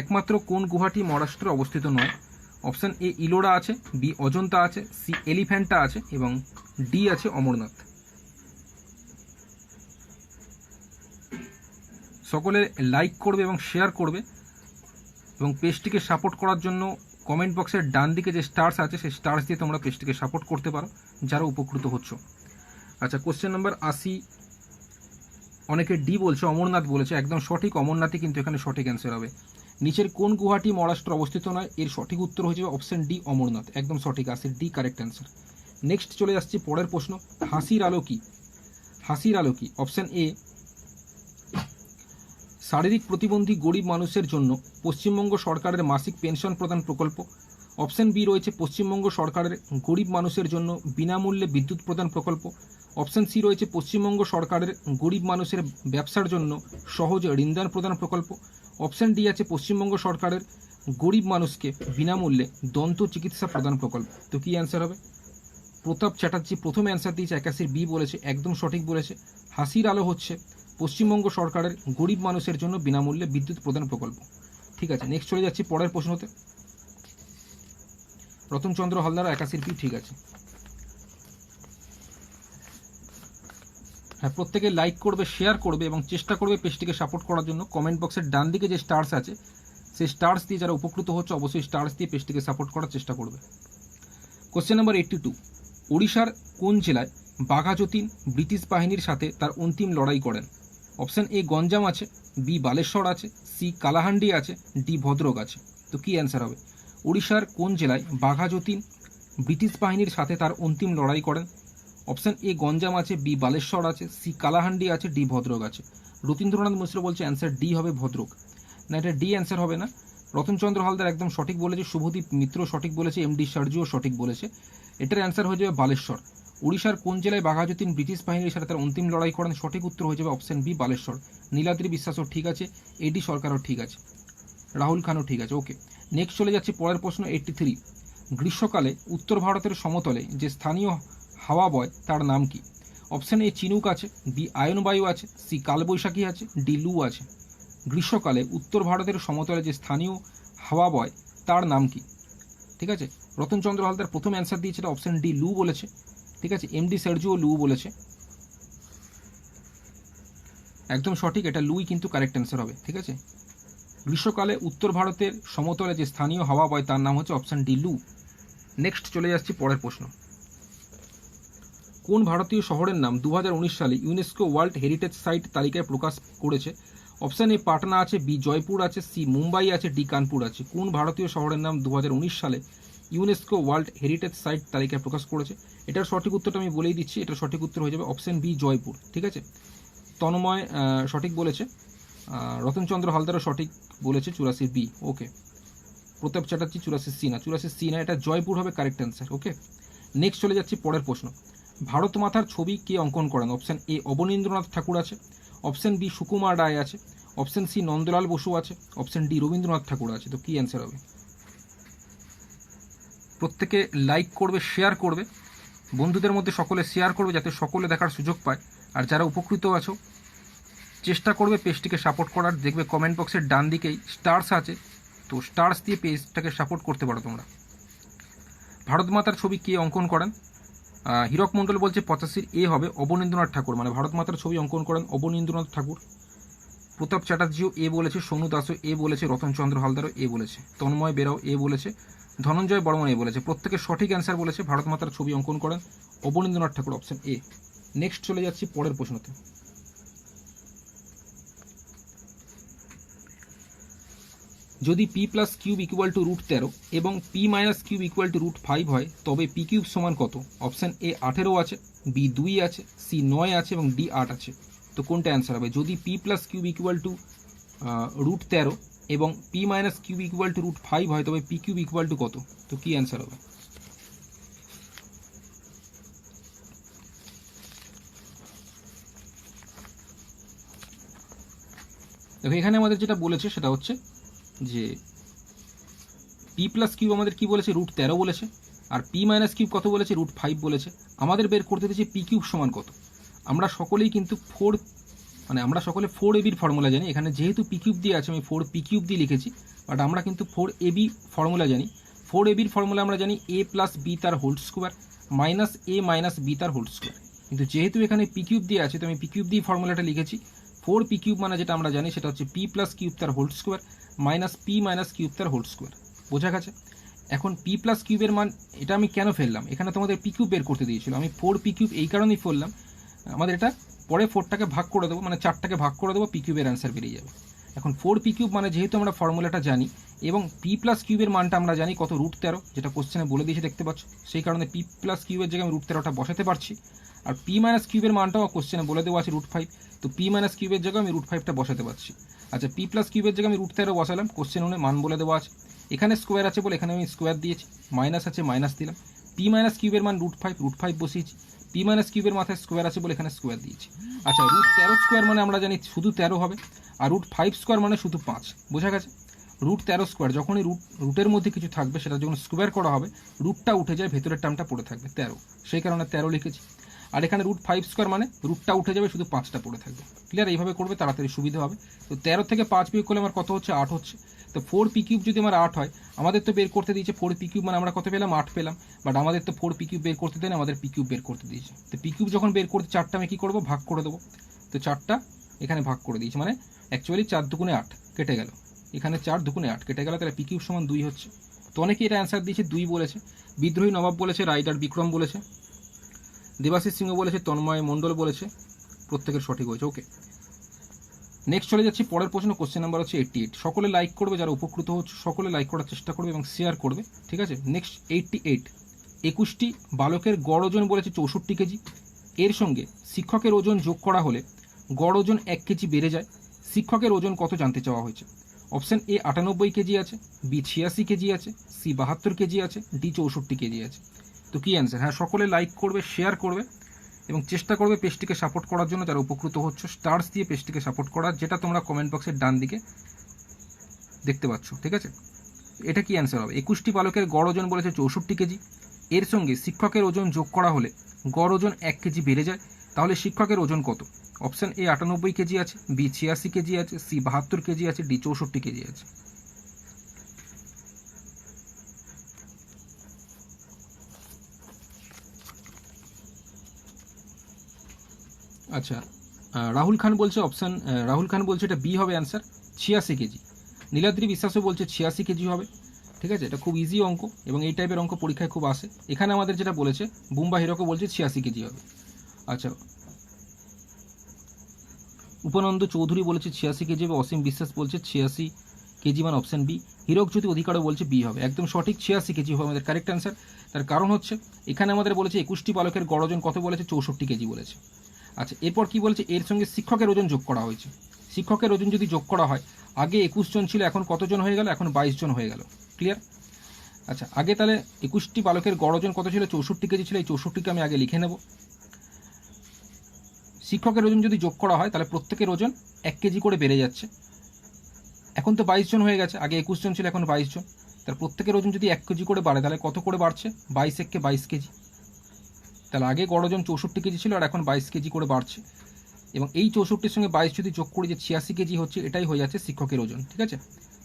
একমাত্র কোন গুহাটি মহারাষ্ট্রে অবস্থিত নয়? অপশান এ ইলোরা আছে, বি অজন্তা আছে, সি এলিফ্যান্টা আছে এবং ডি আছে অমরনাথ। সকলে লাইক করবে এবং শেয়ার করবে এবং পেজটিকে সাপোর্ট করার জন্য কমেন্ট বক্সের ডান দিকে যে স্টার্স আছে সেই স্টার্স দিয়ে তোমরা পেজটিকে সাপোর্ট করতে পারো যারা উপকৃত হচ্ছ। আচ্ছা, কোশ্চেন নাম্বার 80, অনেকে ডি বলছে, অমরনাথ বলেছে, একদম সঠিক, অমরনাথই কিন্তু এখানে সঠিক অ্যান্সার হবে। নিচের কোন গুহাটি মহারাষ্ট্র অবস্থিত নয়? এর সঠিক উত্তর হয়ে যাবে অপশান ডি অমরনাথ, একদম সঠিক, আছে ডি কারেক্ট অ্যান্সার। নেক্সট চলে যাচ্ছি পরের প্রশ্ন, হাসির আলো কি? হাসির আলো কি? অপশান এ শারীরিক প্রতিবন্ধী গরিব মানুষের জন্য পশ্চিমবঙ্গ সরকারের মাসিক পেনশন প্রদান প্রকল্প। অপশান বি রয়েছে পশ্চিমবঙ্গ সরকারের গরিব মানুষের জন্য বিনামূল্যে বিদ্যুৎ প্রদান প্রকল্প। অপশান সি রয়েছে পশ্চিমবঙ্গ সরকারের গরিব মানুষের ব্যবসার জন্য সহজ ঋণদান প্রদান প্রকল্প। অপশান ডি আছে পশ্চিমবঙ্গ সরকারের গরিব মানুষকে বিনামূল্যে দন্ত চিকিৎসা প্রদান প্রকল্প। তো কি অ্যান্সার হবে? প্রতাপ চ্যাটার্জি প্রথম অ্যান্সার দিয়েছে, 81 বি বলেছে, একদম সঠিক বলেছে। হাসির আলো হচ্ছে পশ্চিমবঙ্গ সরকারের গরিব মানুষের জন্য বিনামূল্যে বিদ্যুৎ প্রদান প্রকল্প, ঠিক আছে। নেক্সট চলে যাচ্ছি পরের প্রশ্নতে, রতনচন্দ্র হালদার 81 বি, ঠিক আছে। হ্যাঁ, প্রত্যেকে লাইক করবে, শেয়ার করবে এবং চেষ্টা করবে পেজটিকে সাপোর্ট করার জন্য। কমেন্ট বক্সের ডান দিকে যে স্টার্স আছে সেই স্টার্স দিয়ে যারা উপকৃত হচ্ছে অবশ্যই স্টার্স দিয়ে পেজটিকে সাপোর্ট করার চেষ্টা করবে। কোশ্চেন নাম্বার 82, ওড়িশার কোন জেলায় বাঘা যতীন ব্রিটিশ বাহিনীর সাথে তার অন্তিম লড়াই করেন? অপশান এ গঞ্জাম আছে, বি বালেশ্বর আছে, সি কালাহান্ডি আছে, ডি ভদ্রক আছে। তো কি অ্যান্সার হবে? ওড়িশার কোন জেলায় বাঘা যতীন ব্রিটিশ বাহিনীর সাথে তার অন্তিম লড়াই করেন? অপশান এ গঞ্জাম আছে, বি বালেশ্বর আছে, সি কালাহান্ডি আছে, ডি ভদ্রক আছে। রতীন্দ্রনাথ মিশ্র বলছে অ্যান্সার ডি হবে ভদ্রক। না, এটা ডি অ্যান্সার হবে না। রতনচন্দ্র হালদার একদম সঠিক বলেছে, শুভদীপ মিত্র সঠিক বলেছে, এমডি সার্জিও সঠিক বলেছে। এটার অ্যান্সার হয়ে যাবে বালেশ্বর। ওড়িশার কোন জেলায় বাঘা যতীন ব্রিটিশ বাহিনীর সাথে তার অন্তিম লড়াই করেন? সঠিক উত্তর হয়ে যাবে অপশান বি বালেশ্বর। নীলাদ্রি বিশ্বাসও ঠিক আছে, এডি সরকারও ঠিক আছে, রাহুল খানও ঠিক আছে। ওকে, নেক্সট চলে যাচ্ছে পরের প্রশ্ন 83, গ্রীষ্মকালে উত্তর ভারতের সমতলে যে স্থানীয় হাওয়া বয় তার নাম কি? অপশান এ চিনুক আছে, বি আয়নবায়ু আছে, সি কালবৈশাখী আছে, ডি লু আছে। গ্রীষ্মকালে উত্তর ভারতের সমতলে যে স্থানীয় হাওয়া বয় তার নাম কি? ঠিক আছে, রতনচন্দ্র হালদার প্রথম অ্যান্সার দিয়েছিল অপশান ডি লু বলেছে, ঠিক আছে। এমডি সার্জিও লু বলেছে, একদম সঠিক, এটা লুই কিন্তু কারেক্ট অ্যান্সার হবে, ঠিক আছে। গ্রীষ্মকালে উত্তর ভারতের সমতলে যে স্থানীয় হাওয়া বয় তার নাম হচ্ছে অপশান ডি লু। নেক্সট চলে যাচ্ছি পরের প্রশ্ন, কোন ভারতীয় শহরের নাম 2019 সালে ইউনেস্কো ওয়ার্ল্ড হেরিটেজ সাইট তালিকায় প্রকাশ করেছে? অপশান এ পাটনা আছে, বি জয়পুর আছে, সি মুম্বাই আছে, ডি কানপুর আছে। কোন ভারতীয় শহরের নাম 2019 সালে ইউনেস্কো ওয়ার্ল্ড হেরিটেজ সাইট তালিকায় প্রকাশ করেছে? এটার সঠিক উত্তরটা আমি বলেই দিচ্ছি, এটার সঠিক উত্তর হয়ে যাবে অপশান বি জয়পুর, ঠিক আছে। তন্ময় সঠিক বলেছে, রতনচন্দ্র হালদারও সঠিক বলেছে 84 বি। ওকে, প্রতাপ চ্যাটার্জি 84 সি না, 84 সি না, এটা জয়পুর হবে কারেক্ট অ্যান্সার। ওকে, নেক্সট চলে যাচ্ছি পরের প্রশ্ন, ভারত মাতার ছবি কে অঙ্কন করেন? অপশান এ অবনীন্দ্রনাথ ঠাকুর আছে, অপশান বি সুকুমার রায় আছে, অপশান সি নন্দলাল বসু আছে, অপশান ডি রবীন্দ্রনাথ ঠাকুর আছে। তো কি অ্যান্সার হবে? প্রত্যেকে লাইক করবে, শেয়ার করবে, বন্ধুদের মধ্যে সকলে শেয়ার করবে যাতে সকলে দেখার সুযোগ পায়। আর যারা উপকৃত আছো চেষ্টা করবে পেজটিকে সাপোর্ট করার। দেখবে কমেন্ট বক্সের ডান দিকেই স্টার্স আছে, তো স্টার্স দিয়ে পেজটাকে সাপোর্ট করতে পারো তোমরা। ভারত মাতার ছবি কে অঙ্কন করেন? হীরক মণ্ডল বলছে 85 এ হবে অবনীন্দ্রনাথ ঠাকুর, মানে ভারত মাতার ছবি অঙ্কন করেন অবনীন্দ্রনাথ ঠাকুর। প্রতাপ চ্যাটার্জিও এ বলেছে, সোনু দাসও এ বলেছে, রতনচন্দ্র হালদারও এ বলেছে, তন্ময় বেরাও এ বলেছে, ধনঞ্জয় বর্মন এ বলেছে। প্রত্যেকে সঠিক অ্যান্সার বলেছে, ভারত মাতার ছবি অঙ্কন করেন অবনীন্দ্রনাথ ঠাকুর, অপশান এ। নেক্সট চলে যাচ্ছি পরের প্রশ্নতে, যদি P plus cube equal to √13 এবং P minus cube equal to √5 হয় তবে পি কিউব সমান কত? অপশান এ 18 আছে, বি 2 আছে, সি 9 আছে এবং ডি 8 আছে। তো কোনটা অ্যান্সার হবে? যদি P plus cube equal to √13 এবং P minus cube equal to √5 হয় তবে পি কিউব ইকুয়াল টু কত? তো কি অ্যান্সার হবে? দেখো এখানে আমাদের যেটা বলেছে সেটা হচ্ছে যে পি প্লাস কিউব আমাদের কি বলেছে, √13 বলেছে, আর পি মাইনাস কিউব কত বলেছে, √5 বলেছে। আমাদের বের করতে দিয়েছে পি কিউব সমান কত। আমরা সকলেই কিন্তু আমরা সকলে 4ab ফর্মুলা জানি। এখানে যেহেতু পি কিউব দিয়ে আছে আমি 4p কিউব দিয়ে লিখেছি, বাট আমরা কিন্তু 4ab ফর্মুলা জানি। 4ab ফর্মুলা আমরা জানি a প্লাস বি তার whole square minus a minus B তার হোল স্কোয়ার। কিন্তু যেহেতু এখানে পি কিউব দিয়ে আছে তো আমি পি কিউব দিয়ে ফর্মুলাটা লিখেছি। 4p কিউব মানে যেটা আমরা জানি সেটা হচ্ছে p প্লাস কিউব তার whole square minus p minus cube তার হোল স্কোয়ার। বোঝা গেছে? এখন p প্লাস কিউবের মান এটা আমি কেন ফেললাম, এখানে তোমাদের পি কিউব বের করতে দিয়েছিল, আমি 4p কিউব এই কারণেই ফেললাম। আমাদের এটা পরে 4টাকে ভাগ করে দেবো, মানে 4টাকে ভাগ করে দেবো, পি কিউবের অ্যান্সার বেরিয়ে যাবে। এখন 4p কিউব মানে যেহেতু আমরা ফর্মুলাটা জানি এবং পি প্লাস কিউবের মানটা আমরা জানি কত, √13, যেটা কোশ্চেনে বলে দিয়েছে দেখতে পাচ্ছ, সেই কারণে পি প্লাস কিউবের জায়গায় আমি √13টা বসাতে পারছি। আর পি মাইনাস কিউবের মানটাও কোশ্চেনে বলে দেওয়া আছে √5, তো পি মাইনাস কিউবের জায়গায় আমি √5টা বসাতে পারছি। আচ্ছা, পি প্লাস কিউবের জায়গায় আমি √13 বসালাম, কোশ্চেন অনুযায়ী মান বলে দেওয়া আছে। এখানে স্কোয়ার আছে বলে এখানে আমি স্কোয়ার দিয়েছি, মাইনাস আছে মাইনাস দিলাম। পি মাইনাস কিউবের মান √5 বসিয়েছি, পি মাইনাস কিউবের মাথায় স্কোয়ার আছে বলে এখানে স্কোয়ার দিয়েছি। আচ্ছা, √13 স্কোয়ার মানে আমরা জানি শুধু 13 হবে, আর √5 স্কোয়ার মানে শুধু 5। বোঝা গেছে? √13 স্কোয়ার যখনই রুটের মধ্যে কিছু থাকবে সেটা যখন স্কোয়ার করা হবে রুটটা উঠে যায়, ভেতরের টার্মটা পড়ে থাকবে 13, সেই কারণে 13 লিখেছি। আর এখানে √5 স্কোয়ার মানে রুটটা উঠে যাবে, শুধু 5টা পড়ে থাকবে। ক্লিয়ার? এইভাবে করবে তাড়াতাড়ি সুবিধা হবে। তো 13 থেকে 5 বিয়োগ করলে আমার কত হচ্ছে, 8 হচ্ছে। তো 4p কিউব যদি আমার 8 হয়, আমাদের তো বের করতে দিয়েছে 4p কিউব মানে আমরা কত পেলাম, 8 পেলাম। বাট আমাদের তো 4p কিউব বের করতে দেন, আমাদের পি কিউব বের করতে দিয়েছে। তো পি কিউব যখন বের করতে 4টা আমি কী করবো, ভাগ করে দেবো। তো 4টা এখানে ভাগ করে দিয়েছি, মানে অ্যাকচুয়ালি 4 দুগুণে 8 কেটে গেল, এখানে 4 দুগুণে 8 কেটে গেল, তাহলে পি কিউব সমান 2 হচ্ছে। তো অনেকে এটা অ্যান্সার দিয়েছে 2 বলেছে। বিদ্রোহী নবাব বলেছে, রাইডার বিক্রম বলেছে, দেবাশিস সিংহ বলেছে, তন্ময় মণ্ডল বলেছে, প্রত্যেকের সঠিক হয়েছে। ওকে, নেক্সট চলে যাচ্ছি পরের প্রশ্ন। কোশ্চেন নাম্বার হচ্ছে 88। সকলে লাইক করবে, যারা উপকৃত হচ্ছে সকলে লাইক করার চেষ্টা করবে এবং শেয়ার করবে, ঠিক আছে? নেক্সট 88, 21টি বালকের গড় ওজন বলেছে 64 কেজি। এর সঙ্গে শিক্ষকের ওজন যোগ করা হলে গড় ওজন 1 কেজি বেড়ে যায়। শিক্ষকের ওজন কত জানতে চাওয়া হয়েছে। অপশন এ 98 কেজি আছে, বি 86 কেজি আছে, সি 72 কেজি আছে, ডি 64 কেজি আছে। তো কি অ্যান্সার? হ্যাঁ, সকলে লাইক করবে, শেয়ার করবে এবং চেষ্টা করবে পেজটিকে সাপোর্ট করার জন্য, যারা উপকৃত হচ্ছে স্টার্স দিয়ে পেজটিকে সাপোর্ট করার, যেটা তোমরা কমেন্ট বক্সের ডান দিকে দেখতে পাচ্ছ, ঠিক আছে? এটা কি অ্যান্সার হবে? 21টি বালকের গড় ওজন বলেছে 64 কেজি। এর সঙ্গে শিক্ষকের ওজন যোগ করা হলে গড় ওজন 1 কেজি বেড়ে যায়, তাহলে শিক্ষকের ওজন কত? অপশন এ 98 কেজি আছে, বি 86 কেজি আছে, সি 72 কেজি আছে, ডি 64 কেজি আছে। আচ্ছা, রাহুল খান বলছে এটা বি হবে অ্যান্সার, 86 কেজি। নীলাদ্রি বিশ্বাসও বলছে 86 কেজি হবে, ঠিক আছে? এটা খুব ইজি অঙ্ক এবং এই টাইপের অঙ্ক পরীক্ষায় খুব আসে। এখানে আমাদের যেটা বলেছে বুম্বা হিরোকে বলছে 86 কেজি হবে। আচ্ছা, উপানন্দ চৌধুরী বলেছে 86 কেজি হবে, অসীম বিশ্বাস বলছে 86 কেজি মানে অপশন বি। হীরক জ্যোতি অধিকারও বলছে বি হবে, একদম সঠিক, 86 কেজি হবে আমাদের কারেক্ট অ্যান্সার। তার কারণ হচ্ছে এখানে আমাদের বলেছে 21টি বালকের গড় ওজন কত বলেছে, 64 কেজি বলেছে। আচ্ছা, এরপর কি বলেছে, এর সঙ্গে শিক্ষকের ওজন যোগ করা হয়েছে। শিক্ষকের ওজন যদি যোগ করা হয়, আগে 21 জন ছিল, এখন কতজন হয়ে গেল, এখন 22 জন হয়ে গেল। ক্লিয়ার? আচ্ছা, আগে তাহলে 21টি বালকের গড় ওজন কত ছিল, 64 কেজি ছিল। এই 64কে আমি আগে লিখে নেব। শিক্ষকের ওজন যদি যোগ করা হয় তাহলে প্রত্যেকের ওজন 1 কেজি করে বেড়ে যাচ্ছে। এখন তো 22 জন হয়ে গেছে, আগে 21 জন ছিল, এখন 22 জন। তার প্রত্যেকের ওজন যদি 1 কেজি করে বাড়ে তাহলে কত করে বাড়ছে, 22 একে 22 কেজি। তাহলে আগে গড় ওজন 64 কেজি ছিল আর এখন 22 কেজি করে বাড়ছে। এবং এই 64-র সঙ্গে 22 যদি যোগ করি, যে 86 কেজি হচ্ছে, এটাই হয়ে যাচ্ছে শিক্ষকের ওজন, ঠিক আছে?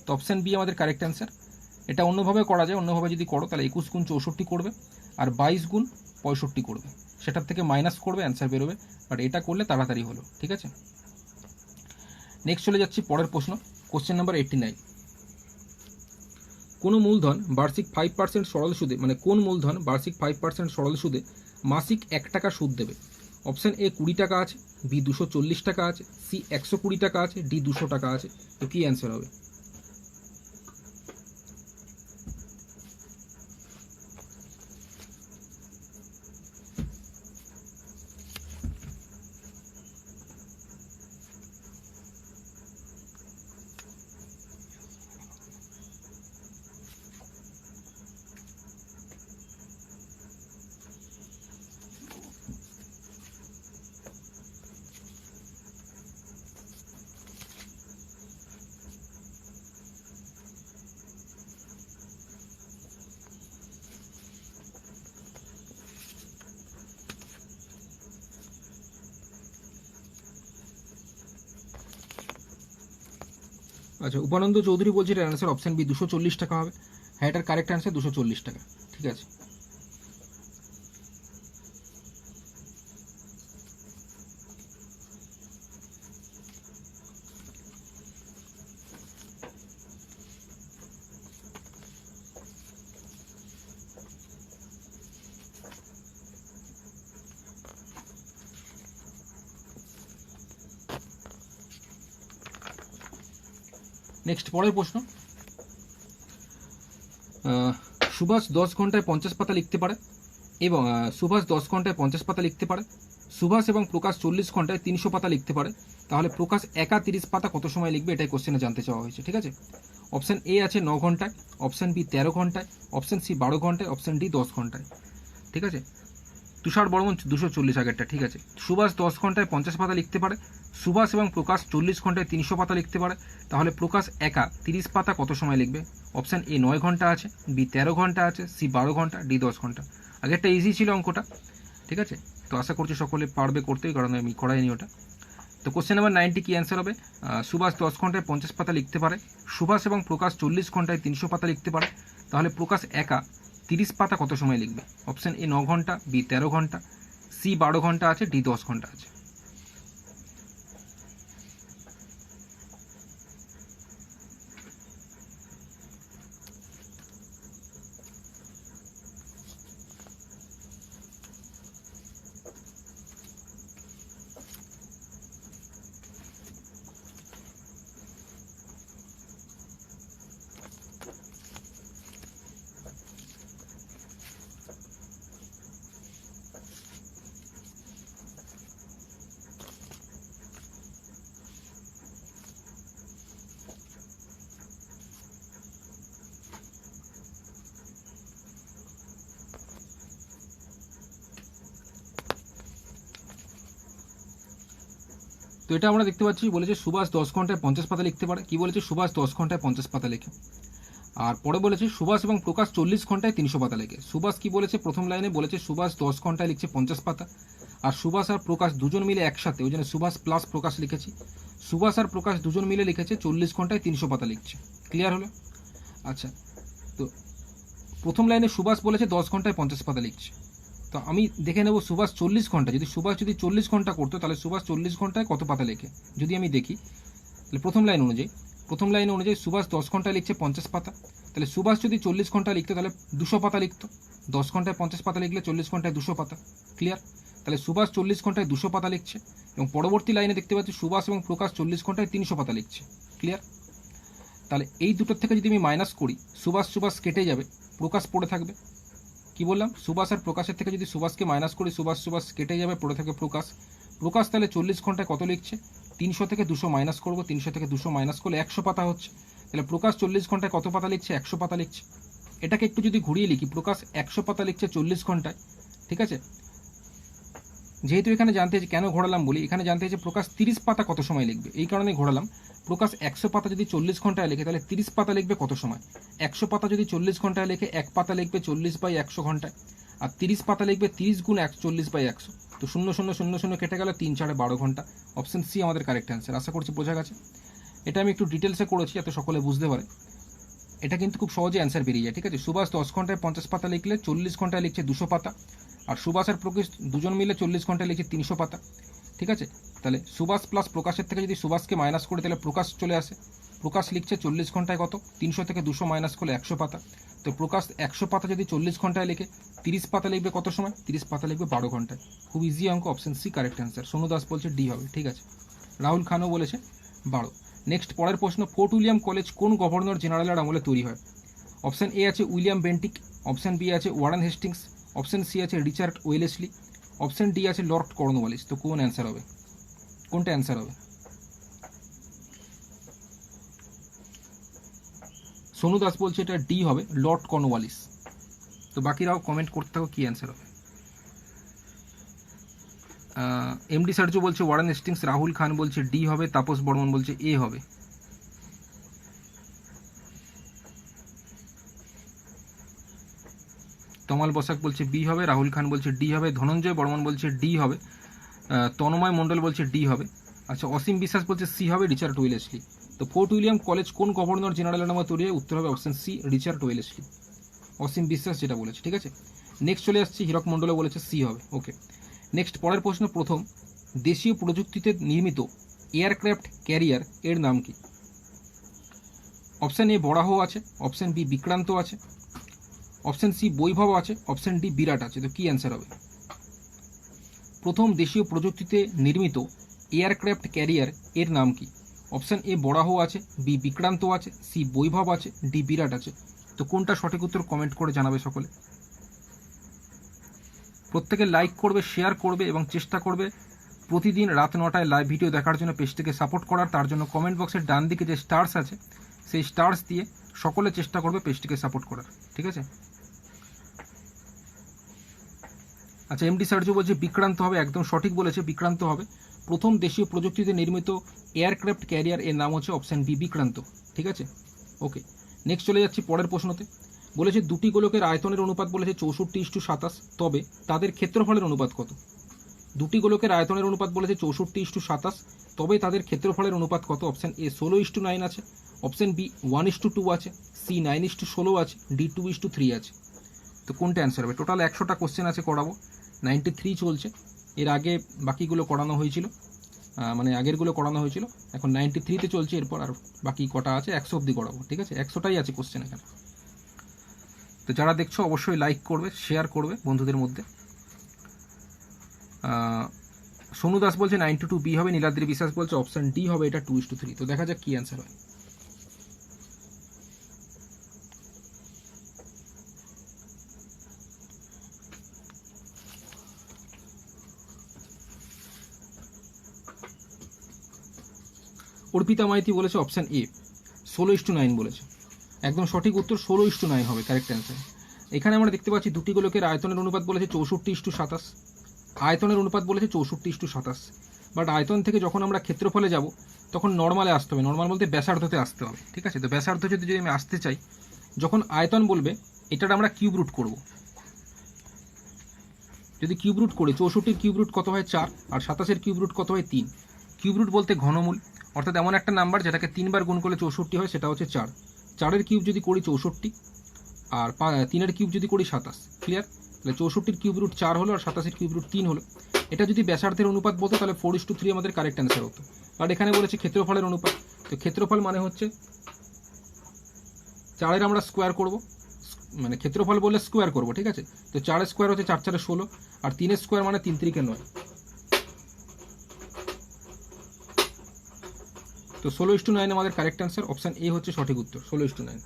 তো অপশান বি আমাদের কারেক্ট অ্যান্সার। এটা অন্যভাবে করা যায়, অন্যভাবে যদি করো তাহলে 21 গুণ 64 করবে আর 22 গুণ 65 করবে, সেটার থেকে মাইনাস করবে, অ্যান্সার বেরোবে। বাট এটা করলে তাড়াতাড়ি হলো, ঠিক আছে? নেক্সট চলে যাচ্ছি পরের প্রশ্ন, কোশ্চেন নাম্বার 89। কোনো মূলধন বার্ষিক 5% সরল সুদে, মানে কোন মূলধন বার্ষিক 5% সরল সুদে মাসিক 1 টাকা সুদ দেবে। অপশন এ 20 টাকা আছে, বি 240 টাকা আছে, সি 120 টাকা আছে, ডি 200 টাকা আছে। তো কি অ্যান্সার হবে? আচ্ছা, উপানন্দ চৌধুরী বলছে এটার অ্যান্সার অপশন বি 240 টাকা হবে। হ্যাঁ, এটার কারেক্ট অ্যান্সার 240 টাকা। ঠিক আছে, নেক্সট পরের প্রশ্ন। সুভাষ 10 ঘন্টায় 50 পাতা লিখতে পারে এবং সুভাষ 10 ঘন্টায় 50 পাতা লিখতে পারে, সুভাষ এবং প্রকাশ 40 ঘন্টায় 300 পাতা লিখতে পারে, তাহলে প্রকাশ একা 30 পাতা কত সময় লিখবে, এটাই কোশ্চেনে জানতে চাওয়া হয়েছে। ঠিক আছে, অপশন এ আছে 9 ঘন্টায়, অপশন বি 13 ঘন্টায়, অপশন সি 12 ঘন্টায়, অপশন ডি 10 ঘন্টায়। ঠিক আছে, তুষার বর্মন 240 আগেরটা। ঠিক আছে, সুভাষ 10 ঘন্টায় 50 পাতা লিখতে পারে, সুভাষ এবং প্রকাশ 40 ঘন্টায় 300 পাতা লিখতে পারে, তাহলে প্রকাশ একা 30 পাতা কত সময় লিখবে? অপশান এ 9 ঘন্টা আছে, বি 13 ঘন্টা আছে, সি 12 ঘন্টা, ডি 10 ঘন্টা। আগেরটা ইজি ছিল অঙ্কটা। ঠিক আছে, তো আশা করছি সকলে পারবে করতেই, কারণ আমি করাইনি ওটা। তো কোশ্চেন নাম্বার 90 কি অ্যান্সার হবে? সুভাষ 10 ঘন্টায় 50 পাতা লিখতে পারে, সুভাষ এবং প্রকাশ 40 ঘন্টায় 300 পাতা লিখতে পারে, তাহলে প্রকাশ একা 30 পাতা কত সময় লিখবে? অপশান এ 9 ঘন্টা, বি 13 ঘন্টা, সি 12 ঘন্টা আছে, ডি 10 ঘন্টা আছে। তো এটা আমরা দেখতে পাচ্ছি, বলেছে সুভাষ 10 ঘন্টায় 50 পাতা লিখতে পারে। কি বলেছে? সুভাষ 10 ঘন্টায় 50 পাতা লেখে। আর পরে বলেছে সুভাষ এবং প্রকাশ 40 ঘন্টায় 300 পাতা লেখে। সুভাষ কি বলেছে? প্রথম লাইনে বলেছে সুভাষ 10 ঘন্টায় লিখছে 50 পাতা, আর সুভাষ আর প্রকাশ দুজন মিলে একসাথে, ওই জন্য সুভাষ প্লাস প্রকাশ লিখেছি। সুভাষ আর প্রকাশ দুজন মিলে লিখেছে 40 ঘন্টায় 300 পাতা লিখছে। ক্লিয়ার হলো? আচ্ছা, তো প্রথম লাইনে সুভাষ বলেছে 10 ঘন্টায় 50 পাতা লিখছে, তো আমি দেখে নেব সুভাষ 40 ঘন্টা, যদি সুভাষ 40 ঘন্টা করতো তাহলে সুভাষ 40 ঘন্টায় কত পাতা লেখে যদি আমি দেখি, তাহলে প্রথম লাইন অনুযায়ী সুভাষ 10 ঘন্টায় লিখছে 50 পাতা, তাহলে সুভাষ যদি 40 ঘন্টা লিখতো তাহলে 200 পাতা লিখতো। 10 ঘন্টায় 50 পাতা লিখলে 40 ঘন্টায় 200 পাতা। ক্লিয়ার? তাহলে সুভাষ 40 ঘন্টায় 200 পাতা লিখছে, এবং পরবর্তী লাইনে দেখতে পাচ্ছি সুভাষ এবং প্রকাশ 40 ঘন্টায় 300 পাতা লিখছে। ক্লিয়ার? তাহলে এই দুটোর থেকে যদি আমি মাইনাস করি, সুভাষ কেটে যাবে, প্রকাশ পড়ে থাকবে। কি বললাম? সুভাষ আর প্রকাশের থেকে যদি সুভাষকে মাইনাস করি, সুভাষ কেটে যাবে, পড়ে থাকে প্রকাশ তাহলে 40 ঘন্টায় কত লিখছে? 300 থেকে 200 মাইনাস করবো, 300 থেকে 200 মাইনাস করলে 100 পাতা হচ্ছে। তাহলে প্রকাশ 40 ঘন্টায় কত পাতা লিখছে? 100 পাতা লিখছে। এটাকে একটু যদি ঘুরিয়ে লিখি, প্রকাশ 100 পাতা লিখছে 40 ঘন্টায়। ঠিক আছে, যেহেতু এখানে জানতে চাইছে, কেন ঘোরালাম বলি, এখানে জানতে চাইছে প্রকাশ 30 পাতা কত সময় লিখবে, এই কারণে ঘোরালাম। প্রকাশ 100 পাতা যদি 40 ঘন্টায় লেখে তাহলে 30 পাতা লিখবে কত সময়? 100 পাতা যদি 40 ঘন্টায় লেখে, 1 পাতা লিখবে 40/100 ঘন্টায়, আর 30 পাতা লিখবে 30 গুণ 40/100। তো 0 0 0 0 কেটে গেল, 3 4 12 ঘন্টা। অপশন সি আমাদের কারেক্ট অ্যান্সার। আশা করছি বোঝা গেছে। এটা আমি একটু ডিটেলসে করেছি যাতে সকলে বুঝতে পারে। এটা কিন্তু খুব সহজে অ্যান্সার বেরিয়ে যায়। ঠিক আছে, সুভাষ 10 ঘন্টায় 50 পাতা লিখলে 40 ঘন্টায় লিখছে 200 পাতা, আর সুভাষ আর প্রকাশ দুজন মিলে 40 ঘন্টায় লিখছে 300 পাতা। ঠিক আছে, তাহলে সুভাষ প্লাস প্রকাশের থেকে যদি সুভাষকে মাইনাস করি তাহলে প্রকাশ চলে আসে। প্রকাশ লিখছে 40 ঘন্টায় কত? 300 থেকে 200 মাইনাস করলে 100 পাতা। তো প্রকাশ 100 পাতা যদি 40 ঘন্টায় লিখে, 30 পাতা লিখবে কত সময়? 30 পাতা লিখবে 12 ঘন্টায়। খুব ইজি অঙ্ক, option C correct answer. Sonu Das বলছে ডি হবে। ঠিক আছে, রাহুল খানও বলেছে 12। নেক্সট পরের প্রশ্ন, ফোর্ট উইলিয়াম কলেজ কোন গভর্নর জেনারেলের আমলে তৈরি হয়? অপশন এ আছে উইলিয়াম বেন্টিক, অপশন বি আছে ওয়ারেন হেস্টিংস, অপশন সি আছে রিচার্ড ওয়েলেসলি, অপশন ডি আছে লর্ড কর্নওয়ালিস। তো কোন অ্যান্সার হবে? কোনটা অ্যান্সার হবে? সোনু দাস বলছে এটা ডি হবে, লর্ড কর্নওয়ালিস। তো বাকিরাও কমেন্ট করতে থাকো কি অ্যান্সার হবে। এমডি সার্জো বলছে ওয়ারেন হেস্টিংস, রাহুল খান বলছে ডি হবে, তাপস বর্মন বলছে এ হবে। তমাল বসাক বলছে বি হবে, রাহুল খান বলছে ডি হবে, ধনঞ্জয় বর্মন বলছে ডি হবে, তন্ময় মণ্ডল বলছে ডি হবে। আচ্ছা, অসীম বিশ্বাস বলছে সি হবে, রিচার্ড ওয়েলেসলি। তো তো ফোর্ট উইলিয়াম কলেজ কোন গভর্নর জেনারেলের নামে তৈরি হয়? উত্তর হবে অপশন সি, রিচার্ড ওয়েলেসলি। অসীম বিশ্বাস যেটা বলেছে, ঠিক আছে। নেক্সট চলে আসছি, হীরক মণ্ডলও বলেছে সি হবে। ওকে, নেক্সট পরের প্রশ্ন, প্রথম দেশীয় প্রযুক্তিতে নির্মিত এয়ারক্রাফট ক্যারিয়ার এর নাম কি? অপশন এ বরাহ আছে, অপশন বি বিক্রান্ত আছে, অপশন সি বৈভব আছে, অপশন ডি বিরাট আছে। তো কি অ্যান্সার হবে? প্রথম দেশীয় প্রযুক্তিতে নির্মিত এয়ারক্রাফট ক্যারিয়ার এর নাম কি? অপশন এ বরাহ আছে, বি বিক্রান্ত আছে, সি বৈভব আছে, ডি বিরাট আছে। তো কোনটা সঠিক উত্তর কমেন্ট করে জানাবে সকলে। প্রত্যেকে লাইক করবে, শেয়ার করবে এবং চেষ্টা করবে প্রতিদিন রাত 9টায় লাইভ ভিডিও দেখার জন্য পেজটিকে সাপোর্ট করার। তার জন্য কমেন্ট বক্সের ডান দিকে যে স্টার্স আছে সেই স্টার্স দিয়ে সকলে চেষ্টা করবে পেজটিকে সাপোর্ট করার, ঠিক আছে। আচ্ছা, এমডি সার্জু বলছে বিক্রান্ত হবে, একদম সঠিক বলেছে, বিক্রান্ত হবে। প্রথম দেশীয় প্রযুক্তিতে নির্মিত এয়ারক্রাফট ক্যারিয়ার এর নাম হচ্ছে অপশন বি বিক্রান্ত, ঠিক আছে। ওকে, নেক্সট চলে যাচ্ছি পরের প্রশ্নতে। বলেছে দুটি গোলকের আয়তনের অনুপাত বলেছে 64:27, তবে তাদের ক্ষেত্রফলের অনুপাত কত? দুটি গোলকের আয়তনের অনুপাত বলেছে 64:27, তবে তাদের ক্ষেত্রফলের অনুপাত কত? অপশন এ 16:9 আছে, অপশন বি 1:2 আছে, সি 9:16 আছে, ডি 2:3 আছে। তো কোনটা অ্যান্সার হবে? টোটাল 100টা কোশ্চেন আছে করাবো, 93 চলছে। এর আগে বাকিগুলো করানো হয়েছিল, মানে আগেরগুলো করানো হয়েছিল, এখন 93তে চলছে। এরপর আর বাকি কটা আছে 100 অবধি করাবো, ঠিক আছে। 100টাই আছে কোশ্চেন এখানে। তো যারা দেখছো অবশ্যই লাইক করবে, শেয়ার করবে বন্ধুদের মধ্যে। সোনু দাস বলছে 9:2 বি হবে, নীলাদ্রি বিশ্বাস বলছে অপশন ডি হবে, এটা 2:3। তো দেখা যাক কি অ্যান্সার হয়। অর্পিতা মাইতি বলেছে অপশন এ 16:9 বলেছে, একদম সঠিক উত্তর 16:9 হবে কারেক্ট অ্যান্সার। এখানে আমরা দেখতে পাচ্ছি দুটি গোলকের আয়তনের অনুপাত বলেছে 64:27, আয়তনের অনুপাত বলেছে 64:27, বাট আয়তন থেকে যখন আমরা ক্ষেত্রফলে যাব তখন নর্মালে আসতে হবে, নর্মাল বলতে ব্যাসার্ধতে আসতে হবে, ঠিক আছে। তো ব্যাসার্ধ যদি আমি আসতে চাই, যখন আয়তন বলবে এটার আমরা কিউব রুট করব। যদি কিউব রুট করি 64-র কিউব রুট কত হয় 4, আর 27-এর কিউব রুট কত হয় 3। কিউব রুট বলতে ঘনমূল, অর্থাৎ এমন একটা নাম্বার যেটাকে 3 বার গুণ করলে 64 হয়, সেটা হচ্ছে 4। 4-এর কিউব যদি করি 64, আর 3-এর কিউব যদি করি 27, ক্লিয়ার? তাহলে 64-র কিউব রুট 4 হলো, আর 27-এর কিউব রুট 3 হলো। এটা যদি ব্যাসার্ধের অনুপাত বলতো তাহলে 4:3 আমাদের কারেক্ট অ্যান্সার হতো। বাট এখানে বলেছে ক্ষেত্রফলের অনুপাত, তো ক্ষেত্রফল মানে হচ্ছে 4-এর আমরা স্কোয়ার করব, মানে ক্ষেত্রফল বললে স্কোয়ার করব, ঠিক আছে। তো 4-এর স্কোয়ার হচ্ছে 4×4 = 16, আর 3-এর স্কোয়ার মানে 3×3 = 9। তো 16:9 আমাদের কারেক্ট অ্যান্সার, অপশন এ হচ্ছে সঠিক উত্তর, 16:9,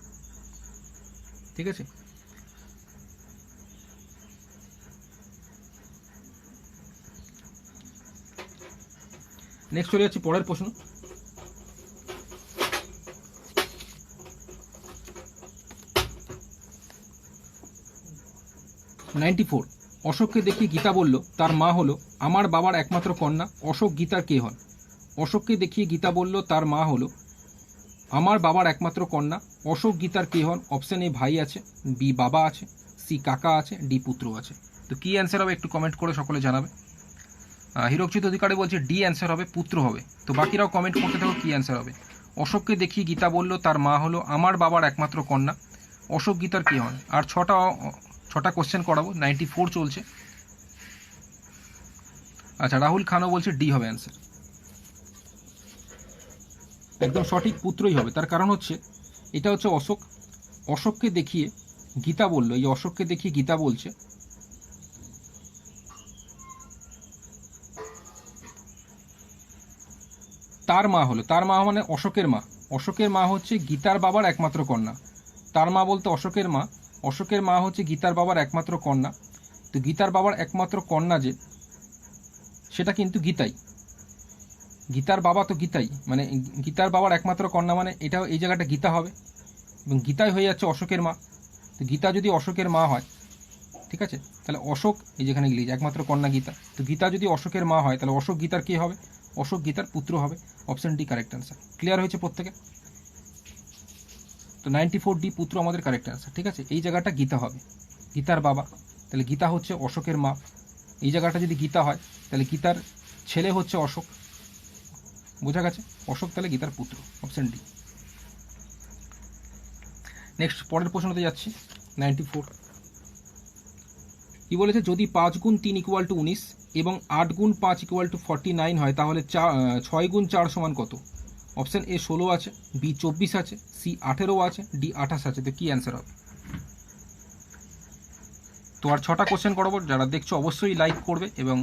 ঠিক আছে। নেক্সট চলে যাচ্ছি পরের প্রশ্ন। অশোককে দেখিয়ে গীতা বলল তার মা হলো আমার বাবার একমাত্র কন্যা, অশোক গীতার কে হন? অশোককে দেখিয়ে গীতা বলল তার মা হলো আমার বাবার একমাত্র কন্যা, অশোক গীতার কে হন? অপশন এ ভাই আছে, বি বাবা আছে, সি কাকা আছে, ডি পুত্র আছে। তো কি অ্যান্সার হবে একটু কমেন্ট করে সকলে জানাবে। হিরকজিৎ অধিকারী বলছে ডি অ্যান্সার হবে, পুত্র হবে। তো বাকিরাও কমেন্ট করতে থাকো কি অ্যান্সার হবে। অশোককে দেখিয়ে গীতা বলল তার মা হলো আমার বাবার একমাত্র কন্যা, অশোক গীতার কে হন? আর 6টা কোশ্চেন করাবো, 94 চলছে। আচ্ছা, রাহুল খানও বলছে ডি হবে অ্যান্সার, একদম সঠিক, পুত্রই হবে। তার কারণ হচ্ছে এটা হচ্ছে অশোক, অশোককে দেখিয়ে গীতা বলল, এই অশোককে দেখিয়ে গীতা বলছে তার মা হলো, তার মা মানে অশোকের মা, অশোকের মা হচ্ছে গীতার বাবার একমাত্র কন্যা। তার মা বলতে অশোকের মা, অশোকের মা হচ্ছে গীতার বাবার একমাত্র কন্যা। তো গীতার বাবার একমাত্র কন্যা যে, সেটা কিন্তু গীতাই, গীতার বাবা তো গীতাই, মানে গীতার বাবার একমাত্র কন্যা মানে এটা, এই জায়গাটা গীতা হবে, এবং গীতাই হয়ে যাচ্ছে অশোকের মা। তো গীতা যদি অশোকের মা হয়, ঠিক আছে, তাহলে অশোক, এই যেখানে লিখেছে একমাত্র কন্যা গীতা, তো গীতা যদি অশোকের মা হয় তাহলে অশোক গীতার কে হবে? অশোক গীতার পুত্র হবে, option D correct answer. Clear হয়েছে প্রত্যেকে? তো 94 ডি পুত্র আমাদের কারেক্ট অ্যান্সার, ঠিক আছে। এই জায়গাটা গীতা হবে, গীতার বাবা, তাহলে গীতা হচ্ছে অশোকের মা। এই জায়গাটা যদি গীতা হয় তাহলে গীতার ছেলে হচ্ছে অশোক, বোঝা গেছে? অশোক তাহলে গীতার পুত্র, অপশন ডি। নেক্সট পরের প্রশ্নতে যাচ্ছি, 94। কি বলেছে, যদি 5 গুণ 3 ইকুয়াল টু 19 এবং 8 গুণ 5 ইকুয়াল টু 49 হয়, তাহলে 6 গুণ 4 সমান কত? অপশন এ 16 আছে, বি 24 আছে, সি 18 আছে, ডি 28 আছে। তো কি অ্যান্সার হবে? তো আর 6টা কোশ্চেন করাবো, যারা দেখছো অবশ্যই লাইক করবে, এবং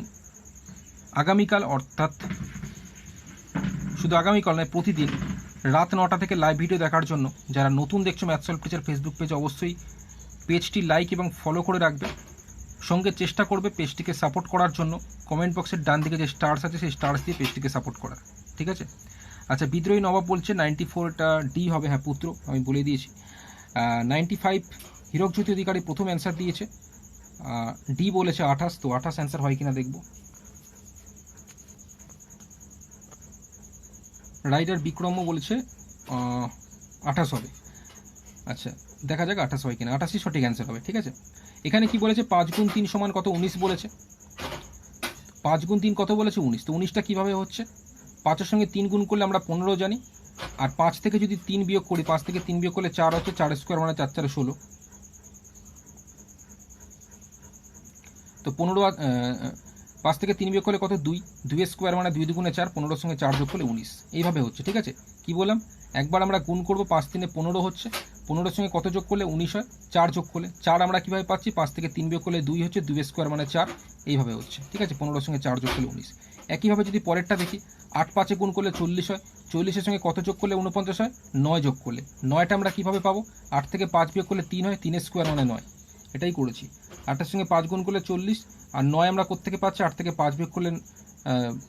আগামীকাল, অর্থাৎ শুধু আগামীকাল নয়, প্রতিদিন রাত 9টা থেকে লাইভ ভিডিও দেখার জন্য যারা নতুন দেখছো math solve teacher Facebook page, অবশ্যই পেজটি লাইক এবং ফলো করে রাখবে। সঙ্গে চেষ্টা করবে পেজটিকে সাপোর্ট করার জন্য, কমেন্ট বক্সের ডান দিকে যে স্টার্স আছে সেই স্টার্স দিয়ে পেজটিকে সাপোর্ট করার, ঠিক আছে? আচ্ছা, বিদ্রোহী নবাব বলছে 94টা ডি হবে, হ্যাঁ পুত্র, আমি বলে দিয়েছি। 95 হীরকজ্যোতি অধিকারী প্রথম অ্যান্সার দিয়েছে, ডি বলেছে 28। তো 28 অ্যান্সার হয় কিনা দেখব। রাইডার বিক্রমও বলেছে 28 হবে। আচ্ছা, দেখা যাক 28 হয় কিনা। 28ই সঠিক অ্যান্সার হবে, ঠিক আছে? এখানে কি বলেছে, 5 গুণ 3 সমান কত? 19 বলেছে। 5 গুণ 3 কত বলেছে? 19। তো 19টা কীভাবে হচ্ছে? 5-এর সঙ্গে 3 গুণ করলে আমরা 15 জানি, আর 5 থেকে যদি 3 বিয়োগ করি, 5 থেকে 3 বিয়োগ করলে 4 হচ্ছে, 4 স্কোয়ার মানে 4 4 16। তো 5 থেকে 3 বিয়োগ করলে কত? 2, 2 স্কোয়ার মানে 2 দুগুণে 4, 15-এর সঙ্গে 4 যোগ করলে 19। এইভাবে হচ্ছে, ঠিক আছে? কি বললাম, একবার আমরা গুণ করবো, 5 3 15 হচ্ছে, 15-এর সঙ্গে কত যোগ করলে? 19 হয়, 4 যোগ করলে 4 আমরা কীভাবে পাচ্ছি? 5 থেকে 3 বিয়োগ করলে 2 হচ্ছে, 2 স্কোয়ার মানে 4, এইভাবে হচ্ছে, ঠিক আছে? 15-এর সঙ্গে 4 যোগ করলে 19। একইভাবে যদি পরেরটা দেখি, 8 5-এ গুণ করলে 40 হয়, 40-এর সঙ্গে কত যোগ করলে 49 হয়? 9 যোগ করলে। 9টা আমরা কীভাবে পাবো? 8 থেকে 5 বিয়োগ করলে 3 হয়, 3 স্কোয়ার মানে 9, এটাই করেছি। 8-এর সঙ্গে 5 গুণ করলে 40, আর 9 আমরা কোত্থেকে পাচ্ছি? 8 থেকে 5 বিয়োগ করলে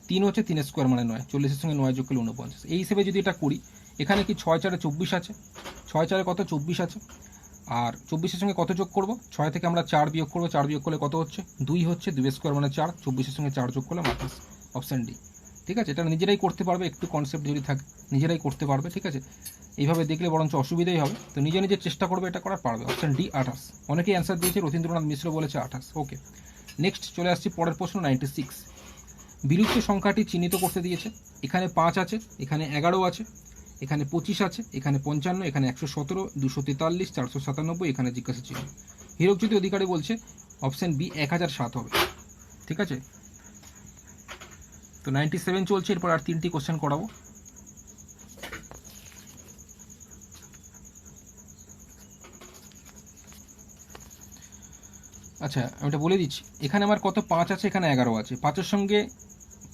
3 হচ্ছে, 3 স্কোয়ার মানে 9, 40-এর সঙ্গে 9 যোগ করলে 49। এই হিসেবে যদি এটা করি, এখানে কি 6 4-এ 24 আছে, 6 4-এ কত? 24 আছে, আর 24-এর সঙ্গে কত যোগ করব? 6 থেকে আমরা 4 বিয়োগ করবো, 4 বিয়োগ করলে কত হচ্ছে? 2 হচ্ছে, 2 স্কোয়ার মানে 4, 24-এর সঙ্গে 4 যোগ করলে 28, অপশান ডি, ঠিক আছে? এটা নিজেরাই করতে পারবে, একটু কনসেপ্ট যদি থাকে নিজেরাই করতে পারবে, ঠিক আছে? এইভাবে দেখলে বরঞ্চ অসুবিধাই হবে, তো নিজে নিজে চেষ্টা করবে, এটা করার পারবে। Option D 28। অনেকেই অ্যান্সার দিয়েছে, রথীন্দ্রনাথ মিশ্র বলেছে 28। ওকে, নেক্সট চলে আসছি পরের প্রশ্ন, 96। বিলুপ্ত সংখ্যাটি চিহ্নিত করতে দিয়েছে। এখানে 5 আছে, এখানে 11 আছে, এখানে 25 আছে, এখানে 55, এখানে 117, 243, 497, এখানে জিজ্ঞাসা চিহ্ন। হীরকজ্যোতি অধিকারী বলছে অপশান বি 1007 হবে, ঠিক আছে? তো 97 চলছে, এরপর আর 3টি কোশ্চেন করাবো। আচ্ছা, আমি এটা বলে দিচ্ছি, এখানে আমার কত? 5 আছে, এখানে 11 আছে। 5-এর সঙ্গে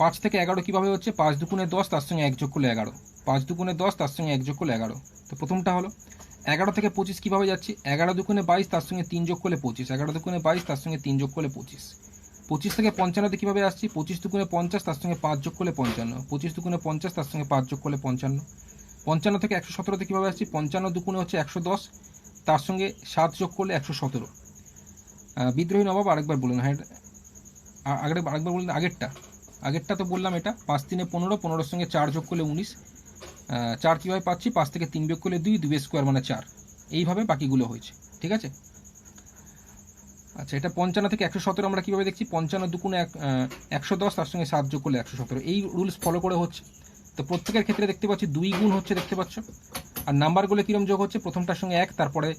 5 থেকে 11 কীভাবে হচ্ছে? 5 দুগুণে 10, তার সঙ্গে 1 যোগ করলে 11, 5 দুগুণে 10, তার সঙ্গে 1 যোগ করলে 11। তো প্রথমটা হলো 11 থেকে 25 কীভাবে যাচ্ছি? 11 দুগুণে 22, তার সঙ্গে 3 যোগ করলে 25, 11 দুগুণে 22, তার সঙ্গে 3 যোগ করলে 25। 25 থেকে 55-তে কীভাবে আসছি? 25 দুগুণে 50, তার সঙ্গে 5 যোগ করলে 55, 25 দুগুণে 50, তার সঙ্গে 5 যোগ করলে 55। 55 থেকে 117-তে কীভাবে আসছি? 55 দুগুণে হচ্ছে 110, তার সঙ্গে 7 যোগ করলে 117। বিদ্রোহী নবাব আরেকবার বলুন, হ্যাঁ আরেকবার বলুন। আগেরটা তো বললাম, এটা 5 3 15, 15-এর সঙ্গে 4 যোগ করলে 19, 4 কীভাবে পাচ্ছি? 5 থেকে 3 বিয়োগ করলে 2, 2 স্কোয়ার মানে 4, এইভাবে বাকিগুলো হয়েছে, ঠিক আছে? আচ্ছা, এটা 55 থেকে 117 আমরা কীভাবে দেখছি? 55 দুগুণে 110, তার সঙ্গে 7 যোগ করলে 117, এই রুলস ফলো করে হচ্ছে। তো প্রত্যেকের ক্ষেত্রে দেখতে পাচ্ছি 2 গুণ হচ্ছে, দেখতে পাচ্ছ। আর নাম্বারগুলো কীরকম যোগ হচ্ছে? প্রথমটার সঙ্গে 1, তারপরে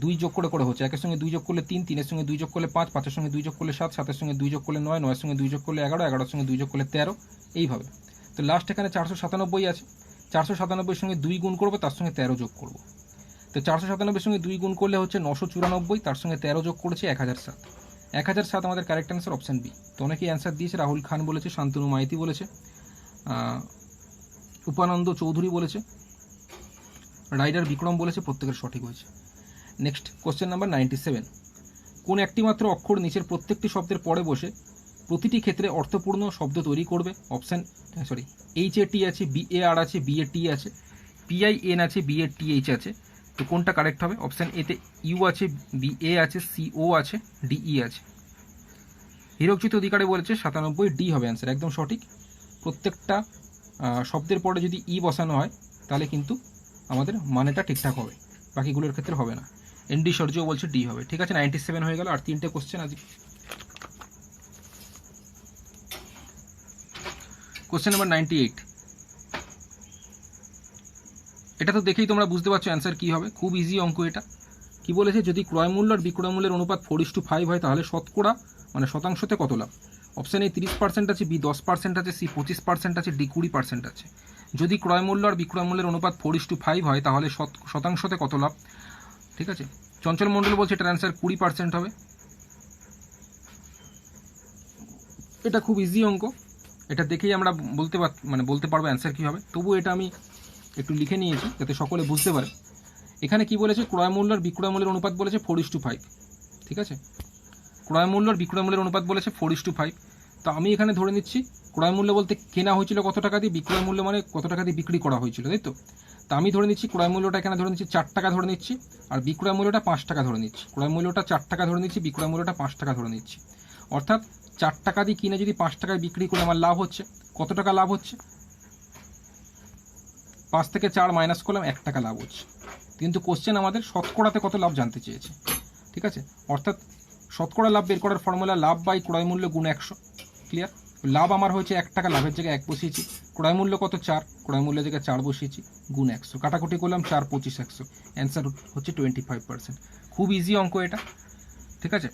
2 যোগ করে করে হচ্ছে। 1-এর সঙ্গে 2 যোগ করলে 3, 3-এর সঙ্গে 2 যোগ করলে 5, 5-এর সঙ্গে 2 যোগ করলে 7, 7-এর সঙ্গে 2 যোগ করলে 9, 9-এর সঙ্গে 2 যোগ করলে 11, 11-এর সঙ্গে 2 যোগ করলে 13, এইভাবে। তো লাস্ট এখানে 497 আছে, 497-এর সঙ্গে 2 গুণ করবো, তার সঙ্গে 13 যোগ করবো। তো 497-এর সঙ্গে 2 গুণ করলে হচ্ছে 994, তার সঙ্গে 13 যোগ করেছে 1007। 1007 আমাদের কারেক্ট অ্যান্সার, অপশান বি। তো অনেকেই অ্যান্সার দিয়েছে, রাহুল খান বলেছে, শান্তনু মাইতি বলেছে, উপানন্দ চৌধুরী বলেছে, রাইডার বিক্রম বলেছে, প্রত্যেকের সঠিক হয়েছে। Next question number 97। কোন একটি মাত্র অক্ষর নিচের প্রত্যেকটি শব্দের পরে বসে প্রতিটি ক্ষেত্রে অর্থপূর্ণ শব্দ তৈরি করবে? অপশান HAT আছে, BAR আছে, BAT আছে, PIN আছে, BATH আছে। তো কোনটা কারেক্ট হবে? অপশান এতে ইউ আছে, BA আছে, CO আছে, DE আছে। হীরকজ্যোতি অধিকারী বলেছে 97, ডি হবে অ্যান্সার, একদম সঠিক। প্রত্যেকটা শব্দের পরে যদি ই বসানো হয় তাহলে কিন্তু আমাদের মানেটা ঠিকঠাক হবে, বাকিগুলোর ক্ষেত্রে হবে না। ND সূর্য বলছে ডি হবে, ঠিক আছে? 97 হয়ে গেল, আর 3টে কোশ্চেন আজকে। Question number 98। এটা তো দেখেই তোমরা বুঝতে পারছো অ্যান্সার কী হবে, খুব ইজি অঙ্ক এটা। কি বলেছে, যদি ক্রয় মূল্য আর বিক্রয় মূল্যের অনুপাত 4:5 হয় তাহলে শতকরা মানে শতাংশতে কত লাভ? অপশান এ 30% আছে, বি 10% আছে, সি 25% আছে, ডি 20% আছে। যদি ক্রয় মূল্য আর বিক্রয় মূল্যের অনুপাত 4:5 হয় তাহলে শতাংশতে কত লাভ? ঠিক আছে, চঞ্চল মণ্ডল বলছে এটার অ্যান্সার 20% হবে। এটা খুব ইজি অঙ্ক, এটা দেখেই আমরা বলতে পারবো অ্যান্সার কী হবে। তবু এটা আমি একটু লিখে নিয়েছি যাতে সকলে বুঝতে পারে। এখানে কি বলেছে, ক্রয় মূল্য আর বিক্রয় মূল্যের অনুপাত বলেছে 4:5। ঠিক আছে, ক্রয় মূল্য আর বিক্রয় মূল্যের অনুপাত বলেছে 4:5। তো আমি এখানে ধরে নিচ্ছি ক্রয় মূল্য বলতে কেনা হয়েছিল কত টাকা দিয়ে, বিক্রয় মূল্য মানে কত টাকা দিয়ে বিক্রি করা হয়েছিল, তাই তো। তা আমি ধরে নিচ্ছি ক্রয় মূল্যটা এখানে ধরে নিচ্ছি 4 টাকা ধরে নিচ্ছি, আর বিক্রয় মূল্যটা 5 টাকা ধরে নিচ্ছি। ক্রয় মূল্যটা 4 টাকা ধরে নিচ্ছি, বিক্রয় মূল্যটা 5 টাকা ধরে নিচ্ছি। অর্থাৎ 4 টাকা দিয়ে কিনে যদি 5 টাকায় বিক্রি করে আমার লাভ হচ্ছে, কত টাকা লাভ হচ্ছে? 5 থেকে 4 মাইনাস করলাম, 1 টাকা লাভ হচ্ছে। কিন্তু কোশ্চেন আমাদের শতকরাতে কত লাভ জানতে চেয়েছে। ঠিক আছে, অর্থাৎ শতকরা লাভ বের করার ফর্মুলা লাভ বাই ক্রয় মূল্য গুণ 100। ক্লিয়ার? লাভ আমার হয়েছে 1 টাকা, লাভের জায়গায় 1 বসিয়েছি। ক্রয় মূল্য কত? 4, ক্রয় মূল্যের জায়গায় 4 বসিয়েছি, গুণ 100। কাটাকুটি করলাম, 4 25 100, অ্যান্সার হচ্ছে 25%। খুব ইজি অঙ্ক এটা। ঠিক আছে,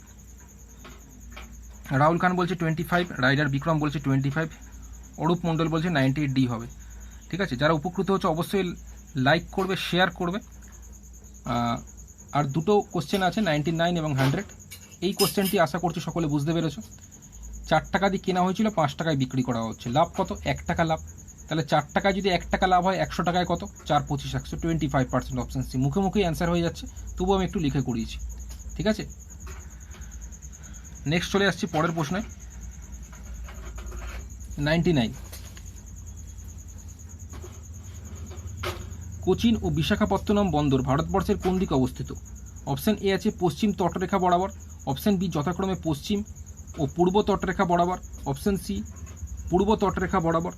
রাহুল খান বলছে 25, রাইডার বিক্রম বলছে 25, অরূপ মণ্ডল বলছে 98 ডি হবে। ঠিক আছে, যারা উপকৃত হচ্ছে অবশ্যই লাইক করবে, শেয়ার করবে। আর দুটো কোশ্চেন আছে 99 এবং 100। এই কোশ্চেনটি আশা করছি সকলে বুঝতে পেরেছো। 4 টাকা দিয়ে কেনা হয়েছিল, 5 টাকায় বিক্রি করা হচ্ছে, লাভ কত? 1 টাকা লাভ। তাহলে 4 টাকায় যদি 1 টাকা লাভ হয়, 100 টাকায় কত? 4 25 100, 25%। Option C. মুখে মুখেই অ্যান্সার হয়ে যাচ্ছে, তবুও আমি একটু লিখে করিয়েছি। ঠিক আছে, নেক্সট চলে আসছি পরের প্রশ্নে। 99, কোচিন ও বিশাখাপত্তনম বন্দর ভারতবর্ষের কোন দিকে অবস্থিত? অপশান এ আছে পশ্চিম তটরেখা বরাবর, অপশান বি যথাক্রমে পশ্চিম ও পূর্ব তটরেখা বরাবর, অপশান সি পূর্ব তটরেখা বরাবর,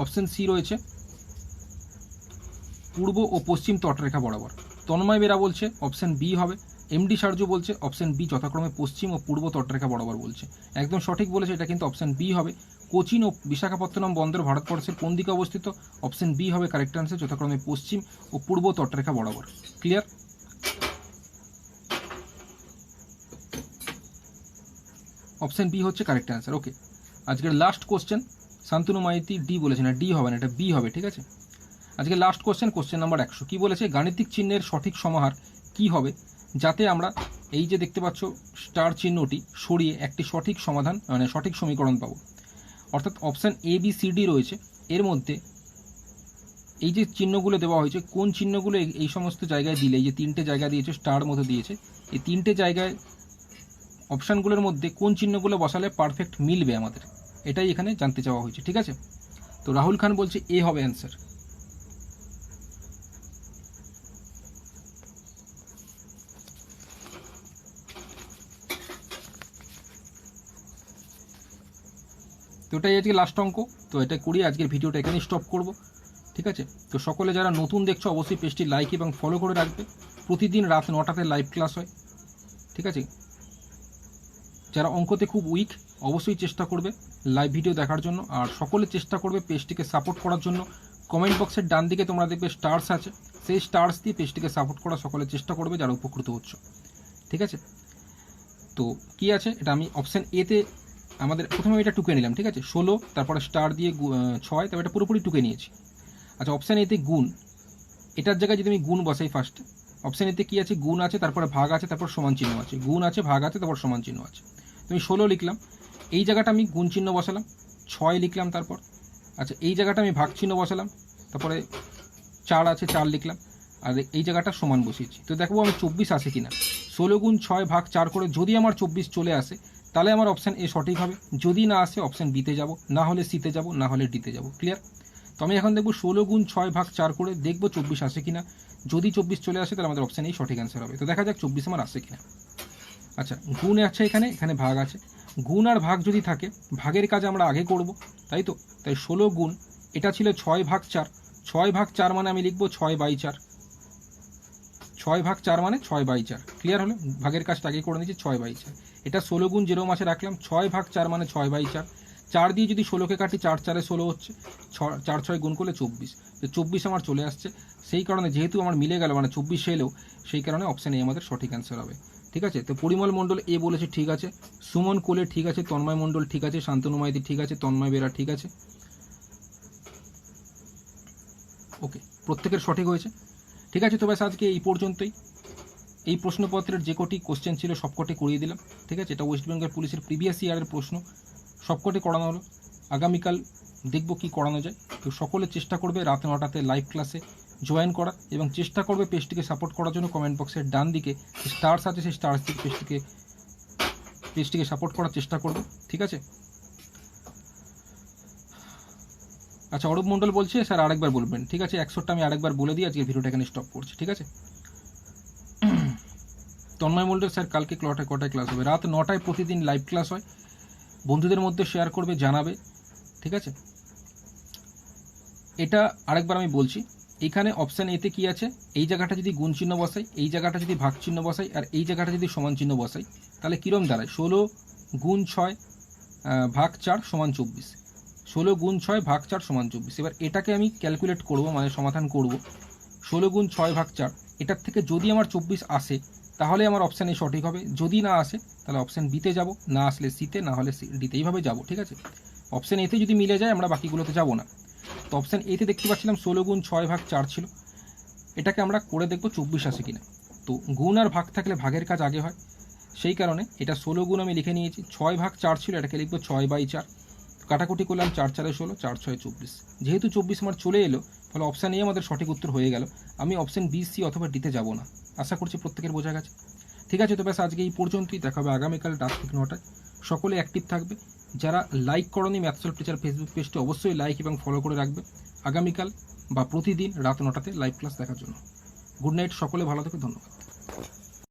অপশান সি রয়েছে পূর্ব ও পশ্চিম তটরেখা বরাবর। তন্ময় বেরা বলছে অপশান বি হবে। এমডি সার্জু বলছে অপশান বি যথাক্রমে পশ্চিম ও পূর্ব তটরেখা বরাবর বলছে। একদম সঠিক বলেছে, এটা কিন্তু অপশান বি হবে। কোচিন ও বিশাখাপত্তনম বন্দর ভারতবর্ষের কোন দিকে অবস্থিত? অপশান বি হবে কারেক্ট আনসার, যথাক্রমে পশ্চিম ও পূর্ব তটরেখা বরাবর। ক্লিয়ার? অপশান বি হচ্ছে কারেক্ট আনসার। ওকে, আজকের last question. Shantanu Maiti D বলেছে, না ডি হবে না, এটা বি হবে। ঠিক আছে, আজকে লাস্ট কোশ্চেন, কোশ্চেন নাম্বার 100। কি বলেছে, গাণিতিক চিহ্নের সঠিক সমাহার কি হবে যাতে আমরা এই যে দেখতে পাচ্ছ স্টার চিহ্নটি সরিয়ে একটি সঠিক সমাধান মানে সঠিক সমীকরণ পাবো। অর্থাৎ option A B C D রয়েছে, এর মধ্যে এই যে চিহ্নগুলো দেওয়া হয়েছে, কোন চিহ্নগুলো এই সমস্ত জায়গায় দিলে, এই যে 3টে জায়গা দিয়েছে, স্টার মতো দিয়েছে, এই 3টে জায়গায় অপশানগুলোর মধ্যে কোন চিহ্নগুলো বসালে পারফেক্ট মিলবে আমাদের, এটাই এখানে জানতে চাওয়া হয়েছে। ঠিক আছে, তো রাহুল খান বলছে এ হবে অ্যান্সার। তো এটাই আজকে লাস্ট অঙ্ক। তো এটা করি, আজকের ভিডিওটা এখানেই স্টপ করব। ঠিক আছে, তো সকলে যারা নতুন দেখছো অবশ্যই পেজটি লাইক এবং ফলো করে রাখবে। প্রতিদিন রাত 9টাতে লাইভ ক্লাস হয়। ঠিক আছে, যারা অঙ্কতে খুব উইক অবশ্যই চেষ্টা করবে লাইভ ভিডিও দেখার জন্য, আর সকলে চেষ্টা করবে পেজটিকে সাপোর্ট করার জন্য। কমেন্ট বক্সের ডান দিকে তোমরা দেখবে স্টার্স আছে, সেই স্টার্স দিয়ে পেজটিকে সাপোর্ট করা সকলে চেষ্টা করবে যারা উপকৃত হচ্ছ। ঠিক আছে, তো কি আছে, এটা আমি অপশান এতে আমাদের প্রথমে এটা টুকে নিলাম। ঠিক আছে, 16, তারপরে স্টার দিয়ে 6, তারপরে এটা পুরোপুরি টুকে নিয়েছি। আচ্ছা, অপশান এতে গুণ, এটার জায়গায় যদি আমি গুণ বসাই ফার্স্টে, অপশান এতে কী আছে, গুণ আছে, তারপরে ভাগ আছে, তারপর সমান চিহ্ন আছে, গুণ আছে, ভাগ আছে, তারপর সমান চিহ্ন আছে। তো আমি 16 লিখলাম, এই জায়গাটা আমি গুণ চিহ্ন বসালাম, 6 লিখলাম তারপর। আচ্ছা, এই জায়গাটা আমি ভাগ চিহ্ন বসালাম, তারপরে 4 আছে, 4 লিখলাম, আর এই জায়গাটা সমান বসিয়েছি। তো দেখবো আমি 24 আসে কিনা। 16 গুণ 6 ভাগ 4 করে যদি আমার 24 চলে আসে তাহলে আমার অপশান এ সঠিক হবে। যদি না আসে অপশান বিতে যাব, না হলে সিতে যাব, না হলে ডিতে যাব। ক্লিয়ার? তো আমি এখন দেখবো 16 গুণ 6 ভাগ 4 করে দেখবো 24 আসে কিনা। যদি 24 চলে আসে তাহলে আমাদের অপশান এই সঠিক অ্যান্সার হবে। তো দেখা যাক 24 আমার আসে কিনা। আচ্ছা, গুণ আছে এখানে, এখানে ভাগ আছে। গুণ আর ভাগ যদি থাকে, ভাগের কাজ আমরা আগে করব, তাই তো। তাই 16 গুণ, এটা ছিল 6 ভাগ 4, 6 ভাগ 4 মানে আমি লিখবো 6/4, 6 ভাগ 4 মানে 6/4। ক্লিয়ার হলো? ভাগের কাজটা আগে করে নিচ্ছি, 6/4। এটা 16 গুণ 0 মাসে রাখলাম, 6 ভাগ 4 মানে 6/4। 4 দিয়ে যদি 16কে কাটি, 4 4 16 হচ্ছে, 4 6 গুণ করলে 24। তো 24 আমার চলে আসছে। সেই কারণে যেহেতু আমার মিলে গেল, মানে 24 এলেও, সেই কারণে অপশান এ আমাদের সঠিক অ্যান্সার হবে। ঠিক আছে, তো পরিমল মণ্ডল এ বলেছে ঠিক আছে, সুমন কোলে ঠিক আছে, তন্ময় মণ্ডল ঠিক আছে, শান্তনু মাইতি ঠিক আছে, তন্ময় বেরা ঠিক আছে। ওকে, প্রত্যেকের সঠিক হয়েছে। ঠিক আছে, তো ব্যাস আজকে এই পর্যন্তই। এই প্রশ্নপত্রের যে কটি কোশ্চেন ছিল সবকটি করিয়ে দিলাম। ঠিক আছে, এটা ওয়েস্ট বেঙ্গল পুলিশের প্রিভিয়াস ইয়ারের প্রশ্ন, সবকটি করানো হলো। আগামীকাল দেখব কি করানো যায়। তো সকলে চেষ্টা করবে রাত 9টাতে লাইভ ক্লাসে জয়েন করা, এবং চেষ্টা করবে পেজটিকে সাপোর্ট করার জন্য। কমেন্ট বক্সের ডান দিকে স্টার্স আছে, সেই স্টার্স দিকে পেজটিকে সাপোর্ট করার চেষ্টা করবে। ঠিক আছে, আচ্ছা, অরূপ মণ্ডল বলছে স্যার আরেকবার বলবেন। ঠিক আছে, 100টা আমি আরেকবার বলে দিই, আজকে ভিডিওটা এখানে স্টপ করছি। ঠিক আছে, তন্ময় মণ্ডল স্যার কালকে কটায় ক্লাস হবে? রাত 9টায় প্রতিদিন লাইভ ক্লাস হয়, বন্ধুদের মধ্যে শেয়ার করবে, জানাবে। ঠিক আছে, এটা আরেকবার আমি বলছি, এখানে অপশান এতে কি আছে, এই জায়গাটা যদি গুণ চিহ্ন বসাই, এই জায়গাটা যদি ভাগ চিহ্ন বসাই, আর এই জায়গাটা যদি সমান চিহ্ন বসাই, তাহলে কীরকম দাঁড়ায়? 16 গুণ 6 ভাগ 4 সমান 24। 16 গুণ 6 ভাগ 4 সমান 24। এবার এটাকে আমি ক্যালকুলেট করব, মানে সমাধান করব। 16 গুণ 6 ভাগ 4, এটার থেকে যদি আমার 24 আসে তাহলে আমার অপশান এ সঠিক হবে। যদি না আসে তাহলে অপশান বিতে যাব, না আসলে সিতে, না হলে ডিতে, এইভাবে যাব। ঠিক আছে, অপশান এতে যদি মিলে যায় আমরা বাকিগুলোতে যাব না। তো অপশান এতে দেখতে পাচ্ছিলাম 16 গুণ 6 ভাগ 4 ছিল, এটাকে আমরা করে দেখব 24 আসে কিনা। তো গুণ আর ভাগ থাকলে ভাগের কাজ আগে হয়, সেই কারণে এটা 16 গুণ আমি লিখে নিয়েছি। 6 ভাগ 4 ছিল, এটাকে লিখবো 6/4। কাটাকুটি করলাম, 4 4 16, 4 6 24। যেহেতু 24 আমার চলে এলো, ফলে অপশান এ আমাদের সঠিক উত্তর হয়ে গেল। আমি অপশান বি, সি অথবা ডিতে যাব না। আশা করছি প্রত্যেকের বোঝা গেছে। ঠিক আছে, তো ব্যাস আজকে এই পর্যন্তই। দেখা হবে আগামীকাল রাত ঠিক 9টায়। সকলে অ্যাক্টিভ থাকবে। যারা লাইক করনি ম্যাথ সলভ টিচার ফেসবুক পেজটি অবশ্যই লাইক এবং ফলো করে রাখবে আগামীকাল বা প্রতিদিন রাত 9টাতে লাইভ ক্লাস দেখার জন্য। গুড নাইট, সকলে ভালো থেকো, ধন্যবাদ।